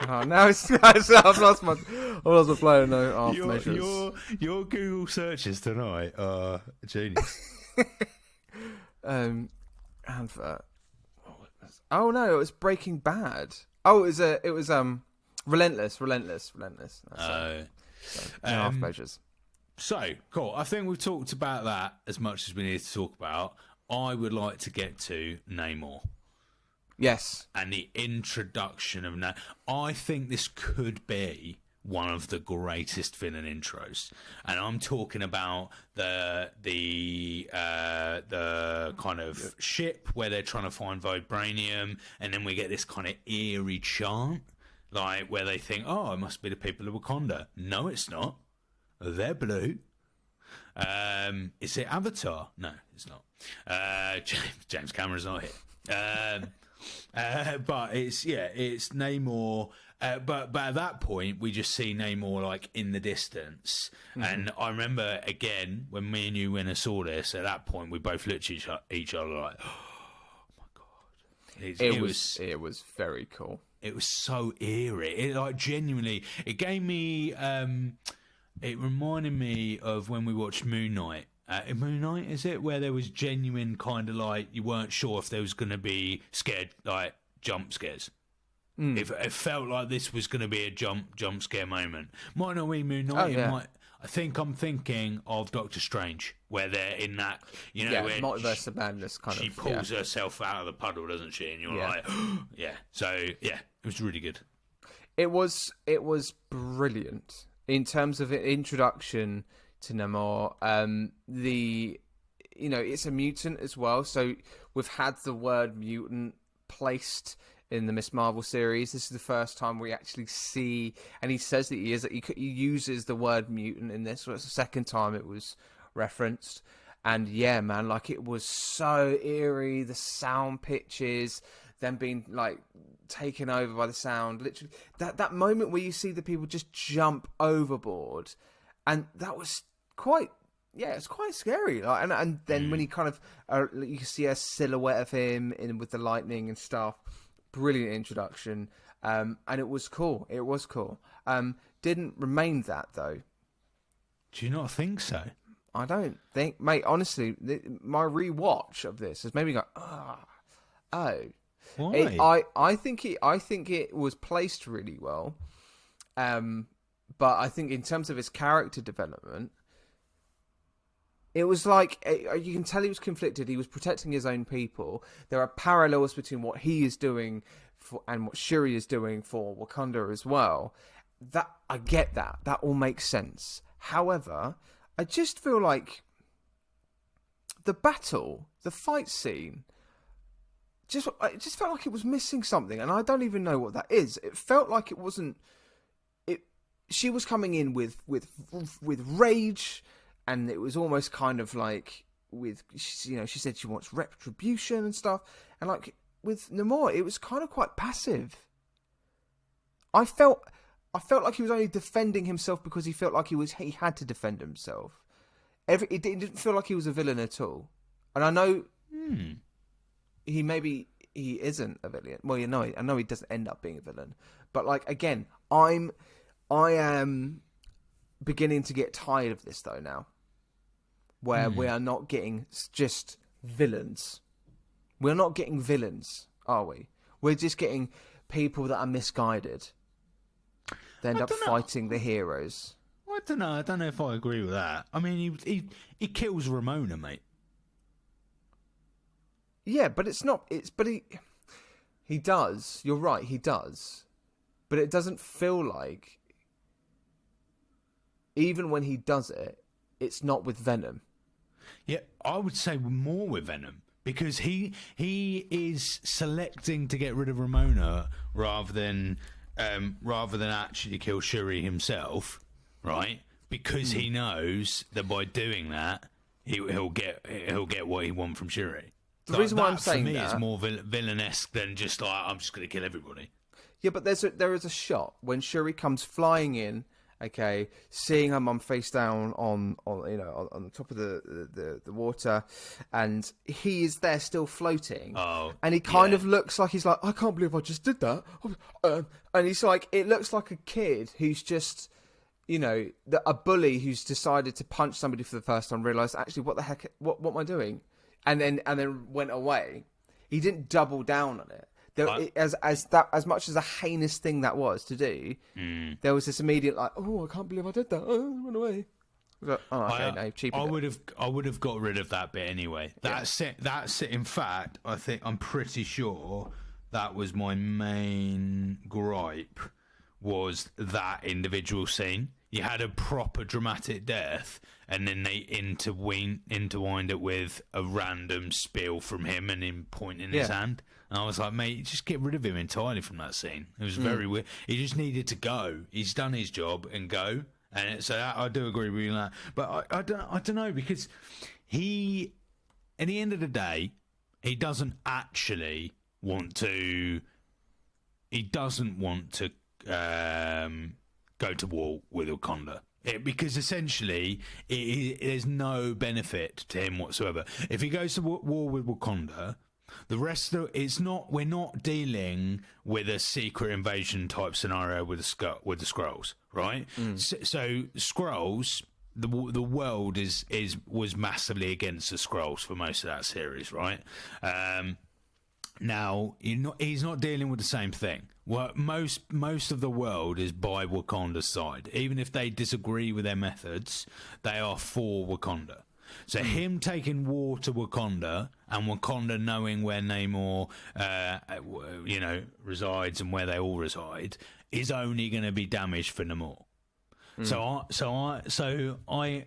Oh, now I've lost my flow. No half measures. Your Google searches tonight are genius. Advert. Oh no, it was Breaking Bad. Oh, it was Relentless. That's no half measures. So cool. I think we've talked about that as much as we need to talk about. I would like to get to Namor. Yes. And the introduction of Namor. I think this could be one of the greatest villain intros, and I'm talking about the kind of ship where they're trying to find vibranium, and then we get this kind of eerie chant, like where they think, "Oh, it must be the people of Wakanda." No, it's not. They're blue. Is it Avatar? No, it's not. James Cameron's not here. But it's Namor. But at that point, we just see Namor like in the distance. Mm-hmm. And I remember again when me and you went and saw this. At that point, we both looked at each other like, "Oh my god!" It was very cool. It was so eerie. It like genuinely. It gave me. It reminded me of when we watched Moon Knight. Moon Knight, is it? Where there was genuine kind of like, you weren't sure if there was going to be scared, like jump scares. Mm. It felt like this was going to be a jump scare moment. Might not be Moon Knight. I think I'm thinking of Doctor Strange, where they're in that, where Multiverse of Madness kind she pulls herself out of the puddle, doesn't she? And you're like, yeah. So yeah, it was really good. It was brilliant in terms of an introduction to Namor. It's a mutant as well, so we've had the word mutant placed in the Miss Marvel series. This is the first time we actually see, and he says that he uses the word mutant in this. So it's the second time it was referenced, and yeah, man, like it was so eerie. The sound pitches, them being like taken over by the sound. Literally, that moment where you see the people just jump overboard, and that was quite. Yeah, it's quite scary. Like, and then when he kind of, you can see a silhouette of him with the lightning and stuff. Brilliant introduction. And it was cool. It was cool. Didn't remain that though. Do you not think so? I don't think, mate. Honestly, my rewatch of this has made me go, oh. Why? I think it was placed really well. But I think in terms of his character development, it was like, you can tell he was conflicted. He was protecting his own people. There are parallels between what he is doing and what Shuri is doing for Wakanda as well. That I get that. That all makes sense. However, I just feel like the fight scene, it just felt like it was missing something, and I don't even know what that is. It felt like it wasn't. She was coming in with rage. And it was almost kind of like she said she wants retribution and stuff. And like with Namor, it was kind of quite passive. I felt like he was only defending himself because he felt like he had to defend himself. It didn't feel like he was a villain at all. And I know he isn't a villain. Well, I know he doesn't end up being a villain. But like again, I am beginning to get tired of this though now. Where we are not getting just villains. We're not getting villains, are we? We're just getting people that are misguided. They end up fighting the heroes. I don't know. I don't know if I agree with that. I mean, he kills Ramona, mate. Yeah, but he does. You're right, he does. But it doesn't feel like, even when he does it, it's not with venom. Yeah, I would say more with Venom, because he is selecting to get rid of Ramona rather than actually kill Shuri himself, right? Because he knows that by doing that he'll get what he wants from Shuri. The reason why I'm saying for me that is more villainesque than just like, I'm just going to kill everybody. Yeah, but there is a shot when Shuri comes flying in. Okay, seeing her mum face down on the top of the water, and he is there still floating. Oh, and he kind of looks like he's like, I can't believe I just did that. And he's like, it looks like a kid who's just, a bully who's decided to punch somebody for the first time, realised actually what the heck, what am I doing, and then went away. He didn't double down on it. As much as a heinous thing that was to do, there was this immediate like, oh, I can't believe I did that. Oh, run away. Like, no, cheap. I would have got rid of that bit anyway. That's it. In fact, I'm pretty sure that was my main gripe, was that individual scene. You had a proper dramatic death, and then they intertwined it with a random spiel from him and him pointing his hand. And I was like, mate, just get rid of him entirely from that scene. It was very weird. He just needed to go. He's done his job and go. And so I do agree with you on that. But I don't know, because he, at the end of the day, he doesn't actually want to. He doesn't want to go to war with Wakanda. Because essentially, there's no benefit to him whatsoever. If he goes to war with Wakanda, the rest of we're not dealing with a secret invasion type scenario with the Skrulls, right? So Skrulls, the world was massively against the Skrulls for most of that series, right? Now he's not dealing with the same thing. Well, most of the world is by Wakanda's side. Even if they disagree with their methods, they are for Wakanda. So him taking war to Wakanda, and Wakanda knowing where Namor, resides and where they all reside, is only going to be damage for Namor. So I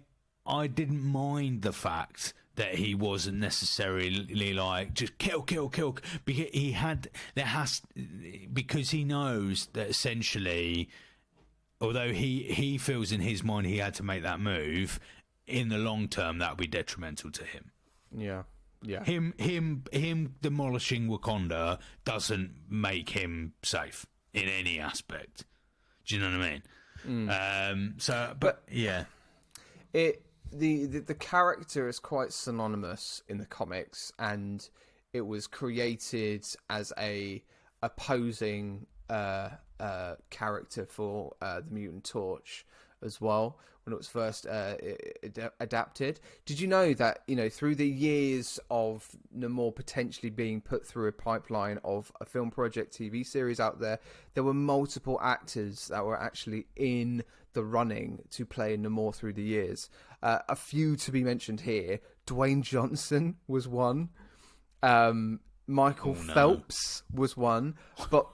didn't mind the fact that he wasn't necessarily like just kill, because he knows that essentially, although he feels in his mind he had to make that move, in the long term that would be detrimental to him. Yeah. Him demolishing Wakanda doesn't make him safe in any aspect. Do you know what I mean? It the character is quite synonymous in the comics, and it was created as a opposing character for the Mutant Torch as well when it was first adapted. Did you know that, through the years of Namor potentially being put through a pipeline of a film project, TV series out there were multiple actors that were actually in the running to play Namor through the years? A few to be mentioned here. Dwayne Johnson was one. Michael Phelps was one. But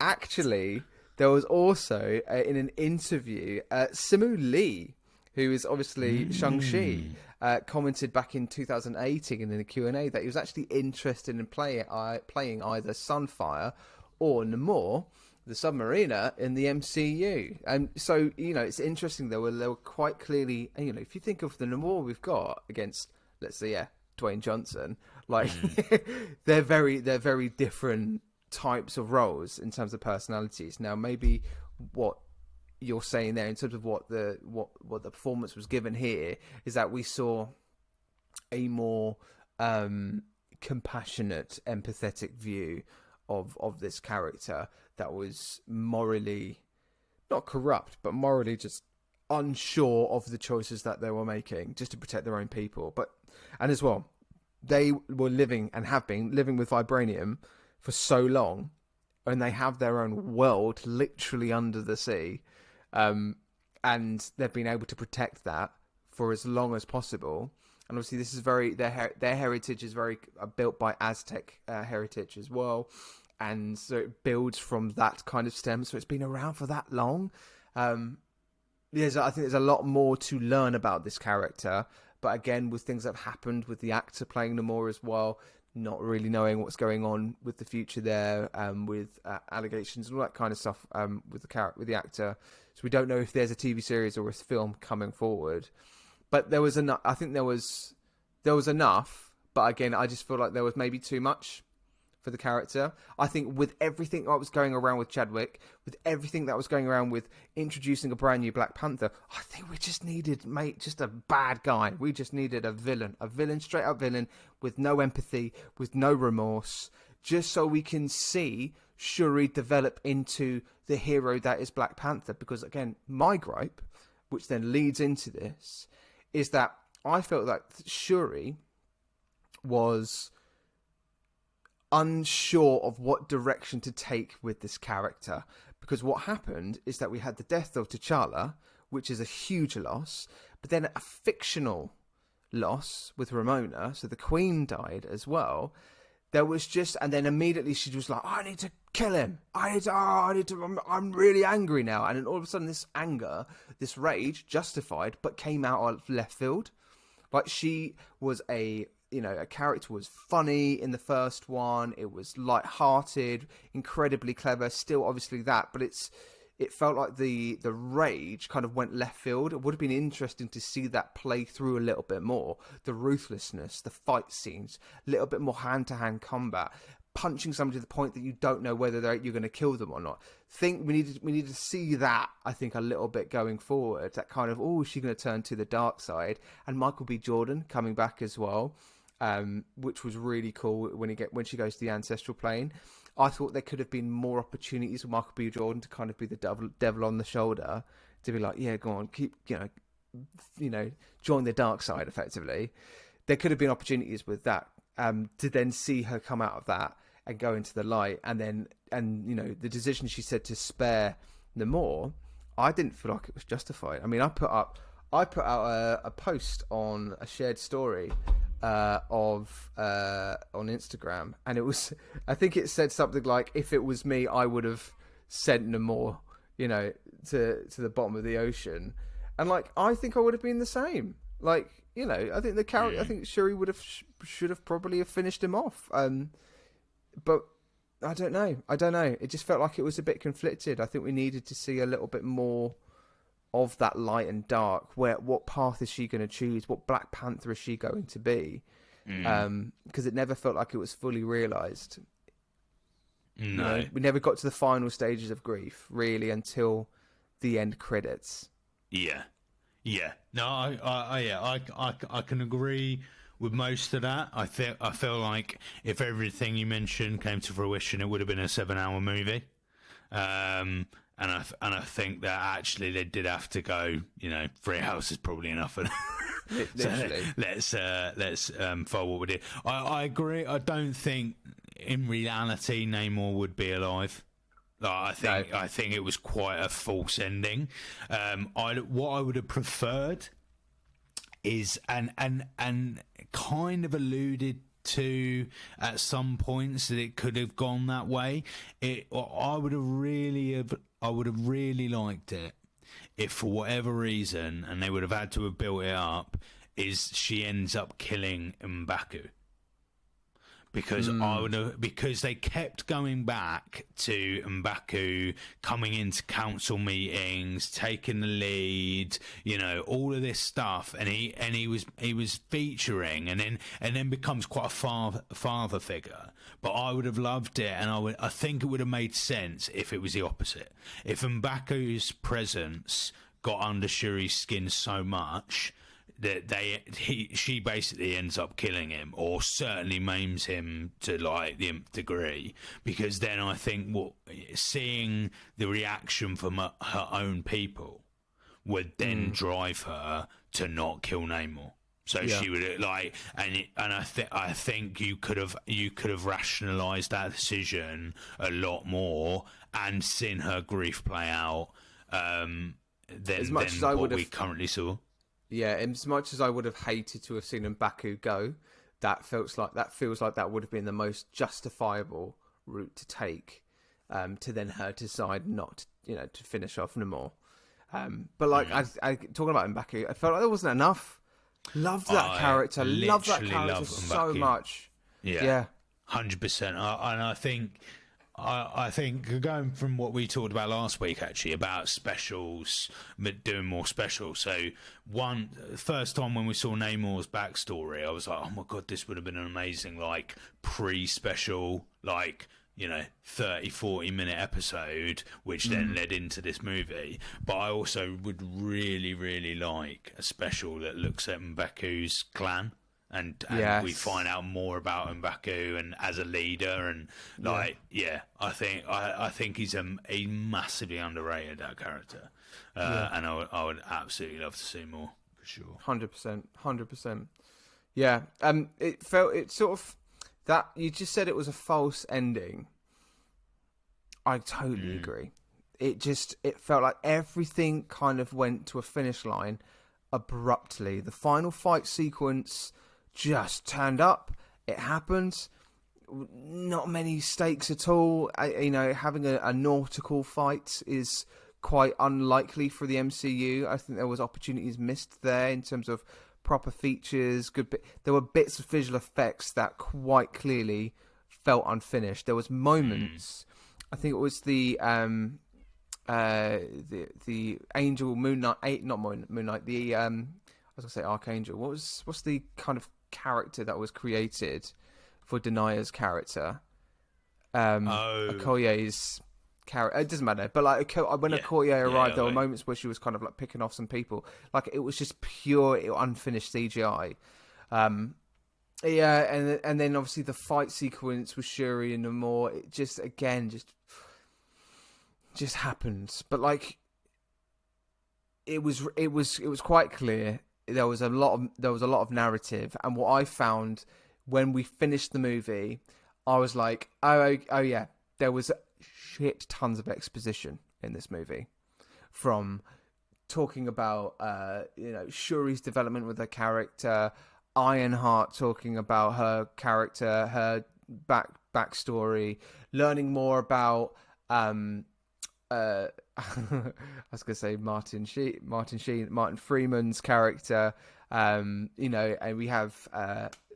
actually, there was also, in an interview, Simu Lee, who is obviously Shang-Chi, commented back in 2018 in the Q&A that he was actually interested in playing either Sunfire or Namor, the Submariner, in the MCU. And so, it's interesting. They were quite clearly, if you think of the Namor we've got against, let's say, Dwayne Johnson, like they're very different types of roles in terms of personalities. Now, maybe what you're saying there in terms of what the performance was given here is that we saw a more compassionate, empathetic view of this character that was morally not corrupt, but morally just unsure of the choices that they were making just to protect their own people. And as well, they were living and have been living with vibranium for so long, and they have their own world literally under the sea, and they've been able to protect that for as long as possible. And obviously, this is their heritage is very built by Aztec heritage as well, and so it builds from that kind of stem. So it's been around for that long. I think there's a lot more to learn about this character, but again, with things that have happened with the actor playing Namor as well, not really knowing what's going on with the future there, with allegations and all that kind of stuff with the actor. So we don't know if there's a TV series or a film coming forward. But there was enough. I think there was enough. But again, I just feel like there was maybe too much for the character. I think with everything that was going around with Chadwick, with everything that was going around with introducing a brand new Black Panther, I think we just needed, just a bad guy. We just needed a villain, straight up villain with no empathy, with no remorse, just so we can see Shuri develop into the hero that is Black Panther. Because again, my gripe, which then leads into this, is that I felt that Shuri was unsure of what direction to take with this character, because what happened is that we had the death of T'Challa, which is a huge loss, but then a fictional loss with Ramona, so the Queen died as well. There was just, and then immediately she was like, I need to kill him. I'm really angry now. And then all of a sudden this anger, this rage, justified, but came out of left field. Like, she was a character was funny in the first one. It was light-hearted, incredibly clever. Still, obviously that, but it felt like the rage kind of went left field. It would have been interesting to see that play through a little bit more. The ruthlessness, the fight scenes, a little bit more hand-to-hand combat, punching somebody to the point that you don't know whether you're going to kill them or not. We need to see that, I think, a little bit going forward. That kind of, is she going to turn to the dark side? And Michael B. Jordan coming back as well. Which was really cool when she goes to the ancestral plane. I thought there could have been more opportunities for Michael B. Jordan to kind of be the devil on the shoulder, to be like, yeah, go on, keep, join the dark side effectively. There could have been opportunities with that, to then see her come out of that and go into the light, and the decision she said to spare Namor, I didn't feel like it was justified. I mean, I put out a post on a shared story on Instagram, and it was, I think it said something like, if it was me, I would have sent Namor, to the bottom of the ocean. And I think I would have been the same. I think the character, I think Shuri should have probably have finished him off. But I don't know. It just felt like it was a bit conflicted. I think we needed to see a little bit more of that light and dark. What path is she going to choose? What Black Panther is she going to be? Because it never felt like it was fully realised. No. We never got to the final stages of grief, really, until the end credits. Yeah. Yeah, no, I can agree with most of that. I feel like if everything you mentioned came to fruition, it would have been a 7-hour movie. And I think that actually they did have to go. 3 hours is probably enough. Literally. So let's follow what we did. I agree. I don't think in reality Namor would be alive. I think it was quite a false ending. What I would have preferred is and kind of alluded to at some points that it could have gone that way. I would have really liked it if for whatever reason, and they would have had to have built it up, is she ends up killing M'Baku. Because they kept going back to M'Baku coming into council meetings, taking the lead, all of this stuff, and he was featuring, and then becomes quite a father figure. But I would have loved it, and I think it would have made sense if it was the opposite. If M'Baku's presence got under Shuri's skin so much that she basically ends up killing him, or certainly maims him to like the nth degree, because then I think seeing the reaction from her own people would then drive her to not kill Namor. So she would and I think you could have rationalised that decision a lot more and seen her grief play out than what we currently saw. Yeah, as much as I would have hated to have seen M'Baku go, that feels like that would have been the most justifiable route to take, to then her decide not, to finish off Namor. But I talking about M'Baku, I felt like there wasn't enough. Loved that character. Loved that character so much. Yeah. 100%. And I think going from what we talked about last week, actually, about specials, doing more specials. So first time when we saw Namor's backstory, I was like, oh my God, this would have been an amazing, pre-special, 30, 40-minute episode, which then led into this movie. But I also would really, really like a special that looks at M'Baku's clan. And we find out more about M'Baku and as a leader, and I think he's a massively underrated, that character, and I would absolutely love to see more, for sure. 100%. Yeah, it sort of that you just said it was a false ending. I totally agree. It felt like everything kind of went to a finish line abruptly. The final fight sequence just turned up. It happened. Not many stakes at all. Having a nautical fight is quite unlikely for the MCU. I think there was opportunities missed there in terms of proper features. There were bits of visual effects that quite clearly felt unfinished. There was moments. I think it was the Angel Moonlight, not Moonlight. The I was gonna say Archangel. What's the kind of character that was created for Denaya's character? Okoye's character. It doesn't matter. But when Okoye arrived, there were moments where she was kind of picking off some people. It was just pure unfinished CGI. And then obviously the fight sequence with Shuri and Namor, it just happens. But it was quite clear. There was a lot of narrative, and what I found when we finished the movie, I was like, oh yeah, there was shit tons of exposition in this movie, from talking about Shuri's development with her character, Ironheart talking about her character, her backstory, learning more about I was going to say Martin Freeman's character, and we have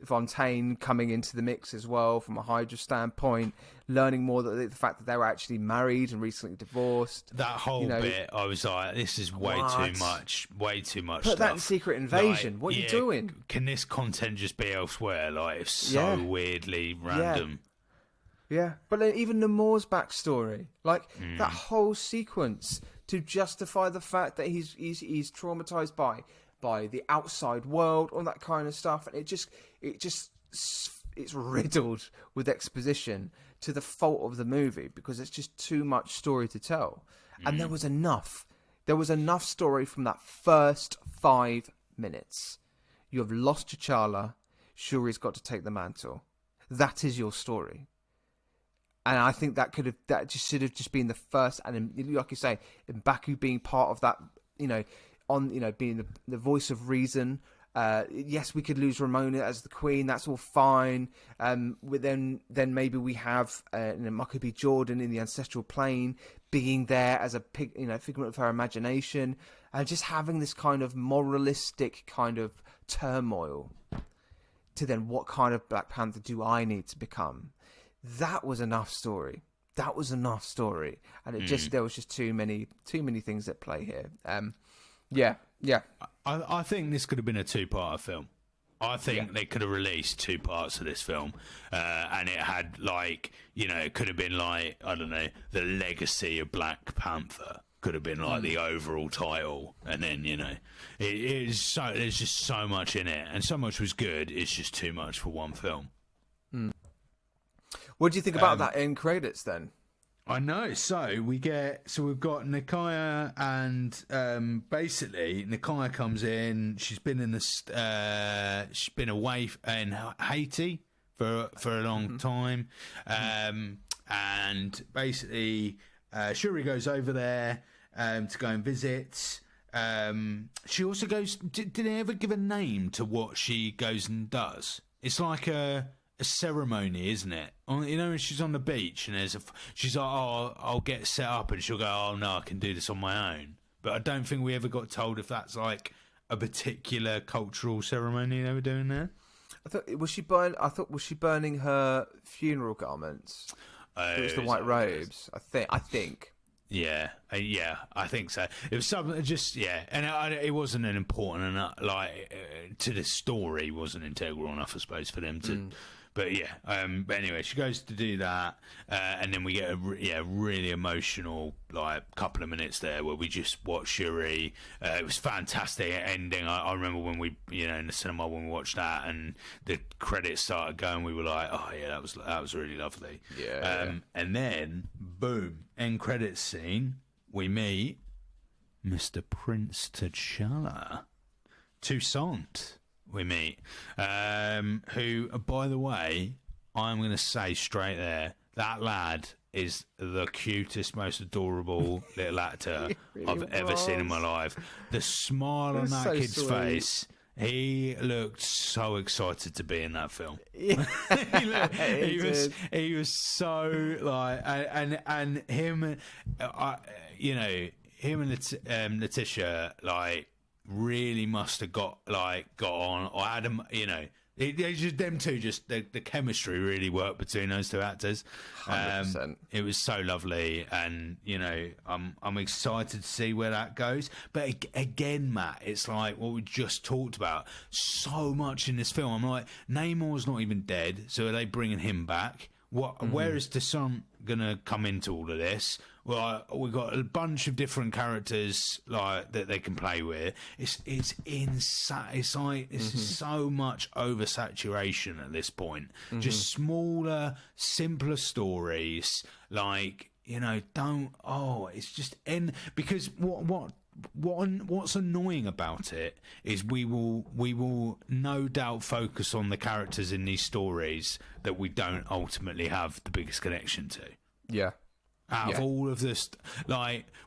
Fontaine coming into the mix as well from a Hydra standpoint, learning more that the fact that they were actually married and recently divorced. That whole bit, I was like, this is way too much Put stuff. that in Secret Invasion. What are you doing? Can this content just be elsewhere? It's so weirdly random. Yeah, but then even Namor's backstory, that whole sequence to justify the fact that he's traumatized by the outside world, all that kind of stuff, and it's riddled with exposition to the fault of the movie because it's just too much story to tell. And there was enough story from that first 5 minutes. You have lost T'Challa. Shuri's got to take the mantle. That is your story. And I think that should have just been the first. And like you say, M'Baku being part of that, being the voice of reason. Yes, we could lose Ramona as the queen. That's all fine. Then maybe we have Michael B. Jordan in the ancestral plane being there as a figment of her imagination, and just having this kind of moralistic kind of turmoil. To then, what kind of Black Panther do I need to become? That was enough story. And there was just too many things at play here. Yeah. I think this could have been a 2-part film. I think they could have released 2 parts of this film, and it had it could have been I don't know, the legacy of Black Panther could have been the overall title, and then there's just so much in it, and so much was good. It's just too much for one film. What do you think about that end credits then? I know. So we've got Nakia, and basically Nakia comes in. She's been she's been away in Haiti for a long time, and basically Shuri goes over there to go and visit. She also goes. Did they ever give a name to what she goes and does? It's like a ceremony, isn't it? When she's on the beach and she's like, "Oh, I'll get set up," and she'll go, "Oh no, I can do this on my own." But I don't think we ever got told if that's like a particular cultural ceremony they were doing there. Was she burning her funeral garments? It was the white robes. I think. Yeah, I think so. It was something and it wasn't an important enough, to the story, wasn't integral enough, I suppose, for them to. But but anyway, she goes to do that, and then we get a really emotional couple of minutes there where we just watch Shuri. It was fantastic ending. I remember when we in the cinema when we watched that and the credits started going, we were like, oh yeah, that was really lovely. And then boom, end credits scene. We meet Mr. Prince T'Challa, Toussaint. We meet, who, by the way, I'm going to say straight there, that lad is the cutest, most adorable little actor I've ever seen in my life. The smile on that kid's face, he looked so excited to be in that film. Yeah. he was so and him, him and Letitia really must have got on, or Adam, just them two, just the chemistry really worked between those two actors. 100%. It was so lovely, and I'm excited to see where that goes. But again, Matt, it's like what we just talked about. So much in this film. I'm like, Namor's not even dead, so are they bringing him back? Where is Toussaint gonna come into all of this? Well, we've got a bunch of different characters that they can play with. It's insane. It's like it's so much oversaturation at this point. Just smaller, simpler stories. It's just because what's annoying about it is we will no doubt focus on the characters in these stories that we don't ultimately have the biggest connection to. Yeah. Out of all of this,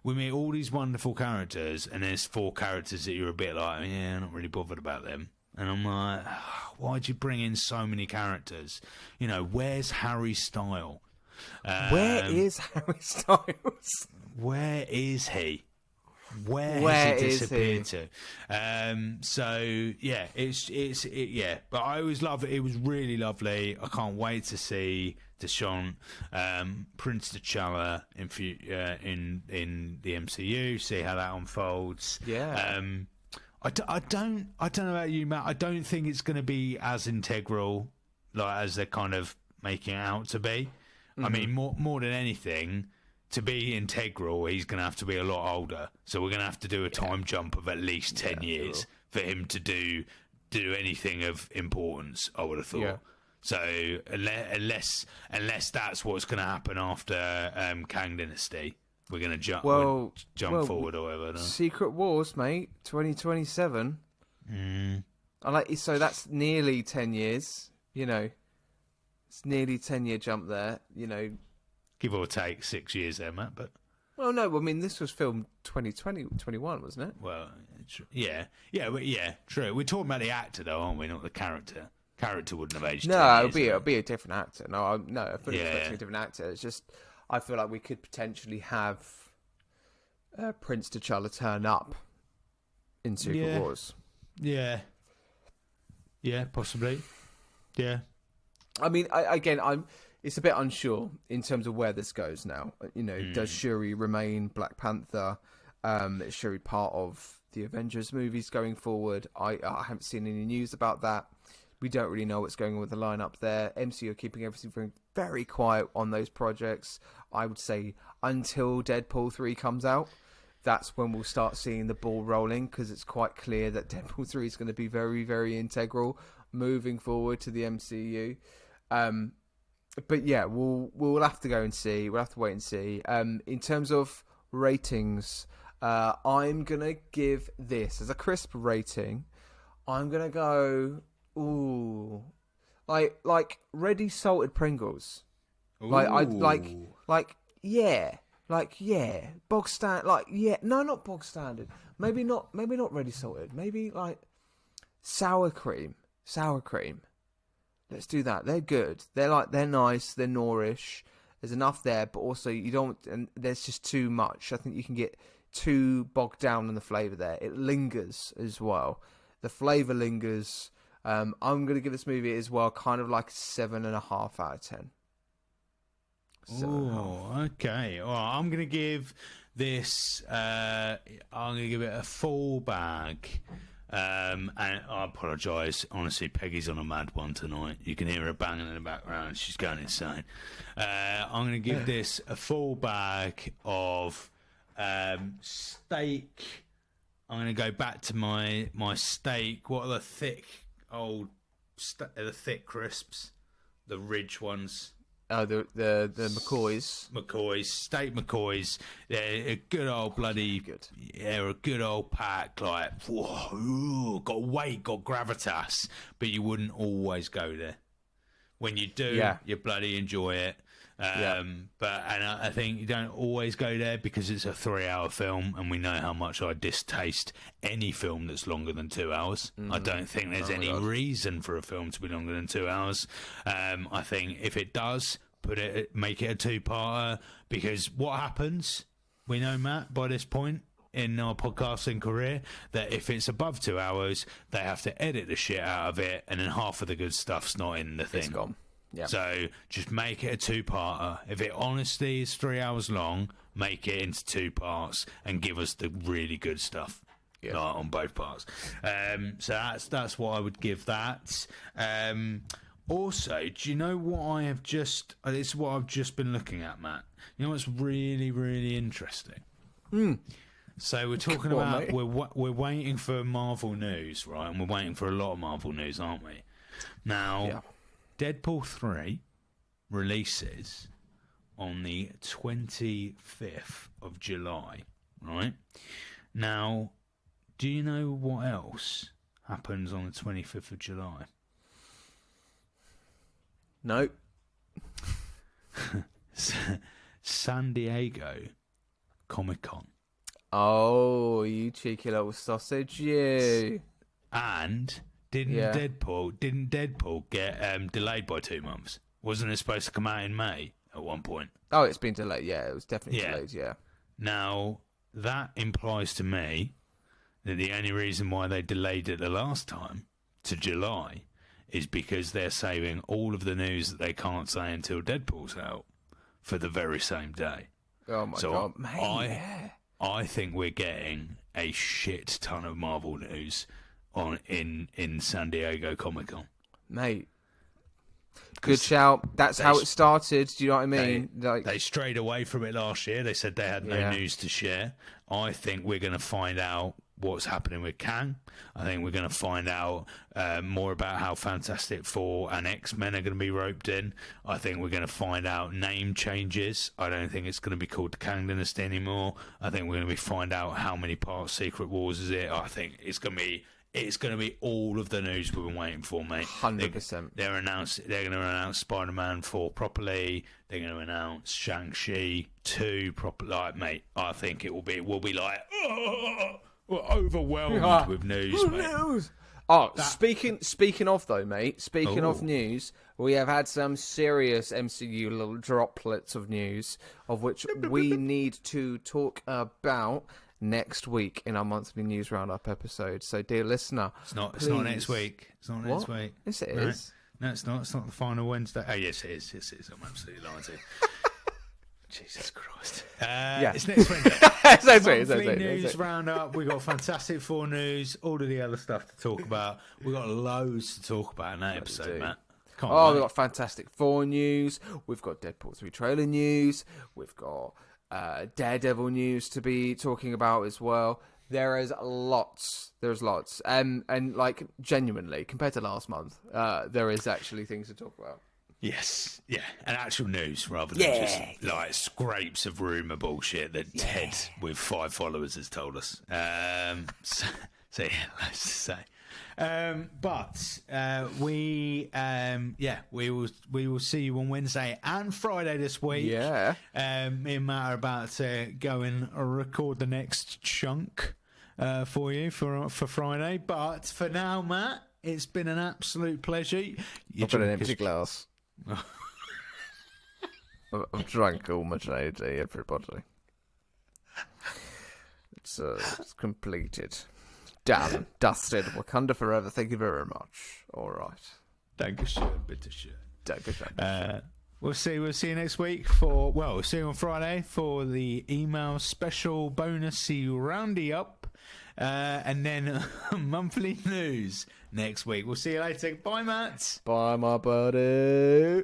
we meet all these wonderful characters, and there's 4 characters that you're a bit like, yeah, I'm not really bothered about them. And I'm like, why'd you bring in so many characters? Where's Harry Styles? Where is Harry Styles? Where is he? Where has he disappeared to? But I always love it. It was really lovely. I can't wait to see Toussaint, Prince T'Challa in the MCU. See how that unfolds. Yeah. I don't know about you, Matt. I don't think it's going to be as integral as they're kind of making it out to be. I mean, more than anything, to be integral, he's going to have to be a lot older. So we're going to have to do a time jump of at least 10 years for him to do anything of importance, I would have thought. Yeah. So unless that's what's going to happen after Kang Dynasty, we're going to jump forward or whatever. No? Secret Wars, mate, 2027. So that's nearly 10 years. You know, it's nearly 10-year jump there. You know, give or take 6 years there, Matt. But no, I mean this was filmed 2021, wasn't it? Well, yeah, true. We're talking about the actor though, aren't we? Not the character. Character wouldn't have aged. No, it'll be a different actor. I fully expecting a different actor. It's just I feel like we could potentially have Prince T'Challa turn up in Secret Wars. Yeah, possibly. Yeah. I mean, I'm. It's a bit unsure in terms of where this goes now. You know, does Shuri remain Black Panther? Is Shuri part of the Avengers movies going forward? I haven't seen any news about that. We don't really know what's going on with the lineup there. MCU are keeping everything very, very quiet on those projects. I would say until Deadpool 3 comes out, that's when we'll start seeing the ball rolling, because it's quite clear that Deadpool 3 is going to be very, very integral moving forward to the MCU. But yeah, we'll have to go and see. We'll have to wait and see. In terms of ratings, I'm gonna give this as a crisp rating. I'm gonna go like ready salted Pringles. Bog stand not bog standard. Maybe not ready salted. Maybe like sour cream. Let's do that. They're good. They're nice. They're nourish. There's enough there, but also you don't. And there's just too much. I think you can get too bogged down in the flavour there. It lingers as well. The flavour lingers. I'm going to give this movie as well kind of like 7.5 out of 10. Oh, okay. Well, I'm going to give this. I'm going to give it a full bag. And I apologise. Honestly, Peggy's on a mad one tonight. You can hear her banging in the background. She's going insane. I'm going to give this a full bag of steak. I'm going to go back to my steak. What are the thick the thick crisps? The ridge ones. Oh, the McCoys. Steak McCoys. They're a good old bloody. Good. Yeah, a good old pack. Like, whoa, got weight, got gravitas, but you wouldn't always go there. When you do, you bloody enjoy it. I think you don't always go there because it's a 3-hour film, and we know how much I distaste any film that's longer than 2 hours. I don't think there's any reason for a film to be longer than 2 hours. I think if it does, make it a two-parter, because what happens, we know, Matt, by this point in our podcasting career, that if it's above 2 hours, they have to edit the shit out of it, and then half of the good stuff's not in the thing. It's gone. Yeah. So just make it a two-parter. If it honestly is 3 hours long, make it into 2 parts and give us the really good stuff on both parts. So that's what I would give that. Also, do you know what I have just? This is what I've just been looking at, Matt. You know what's really, really interesting? So we're talking about we're waiting for Marvel news, right? And we're waiting for a lot of Marvel news, aren't we? Now, Deadpool 3 releases on the 25th of July, right? Now, do you know what else happens on the 25th of July? No. San Diego Comic-Con. Oh, you cheeky little sausage, you. And didn't Deadpool get delayed by 2 months? Wasn't it supposed to come out in May at one point? Oh, it's been delayed. Yeah, it was definitely delayed. Yeah. Now that implies to me that the only reason why they delayed it the last time to July is because they're saving all of the news that they can't say until Deadpool's out for the very same day. Oh my god, mate! I think we're getting a shit ton of Marvel news in San Diego Comic-Con. Mate, Good shout. That's how it started. Do you know what I mean? They strayed away from it last year. They said they had no news to share. I think we're going to find out what's happening with Kang. I think we're going to find out more about how Fantastic Four and X-Men are going to be roped in. I think we're going to find out name changes. I don't think it's going to be called the Kang Dynasty anymore. I think we're going to find out how many parts Secret Wars is it. I think it's going to be all of the news we've been waiting for, mate. 100%. They're going to announce Spider-Man 4 properly. They're going to announce Shang-Chi 2 properly. Like, mate, I think we'll be like, we're overwhelmed with news, mate. News. Oh, speaking of though, mate. Speaking of news, we have had some serious MCU little droplets of news, of which we need to talk about next week in our monthly news roundup episode. So, dear listener, it's not next week. It's not next week. Yes, it is. No, it's not. It's not the final Wednesday. Oh, yes, it is. Yes, it is. I'm absolutely lying to you. Jesus Christ. It's next Wednesday. It's next week. Monthly news roundup. We got Fantastic Four news. All of the other stuff to talk about. We got loads to talk about in that episode, Matt. We've got Fantastic Four news. We've got Deadpool 3 trailer news. We've got Daredevil news to be talking about as well. There is lots. There's lots. And like, genuinely, compared to last month, there is actually things to talk about. Yes, yeah, and actual news rather than just like scrapes of rumour bullshit that Ted with 5 followers has told us. So yeah, let's just say. But we will see you on Wednesday and Friday this week. Yeah. Me and Matt are about to go and record the next chunk for you for Friday. But for now, Matt, it's been an absolute pleasure. I've got an empty glass. I've drank all my JD, everybody. It's completed. Done. Dusted. Wakanda Forever. Thank you very much. All right. Dankeschön, bitteschön. Dankeschön. We'll see you next week we'll see you on Friday for the email special bonusy roundy up. And then monthly news next week. We'll see you later. Bye, Matt. Bye, my buddy.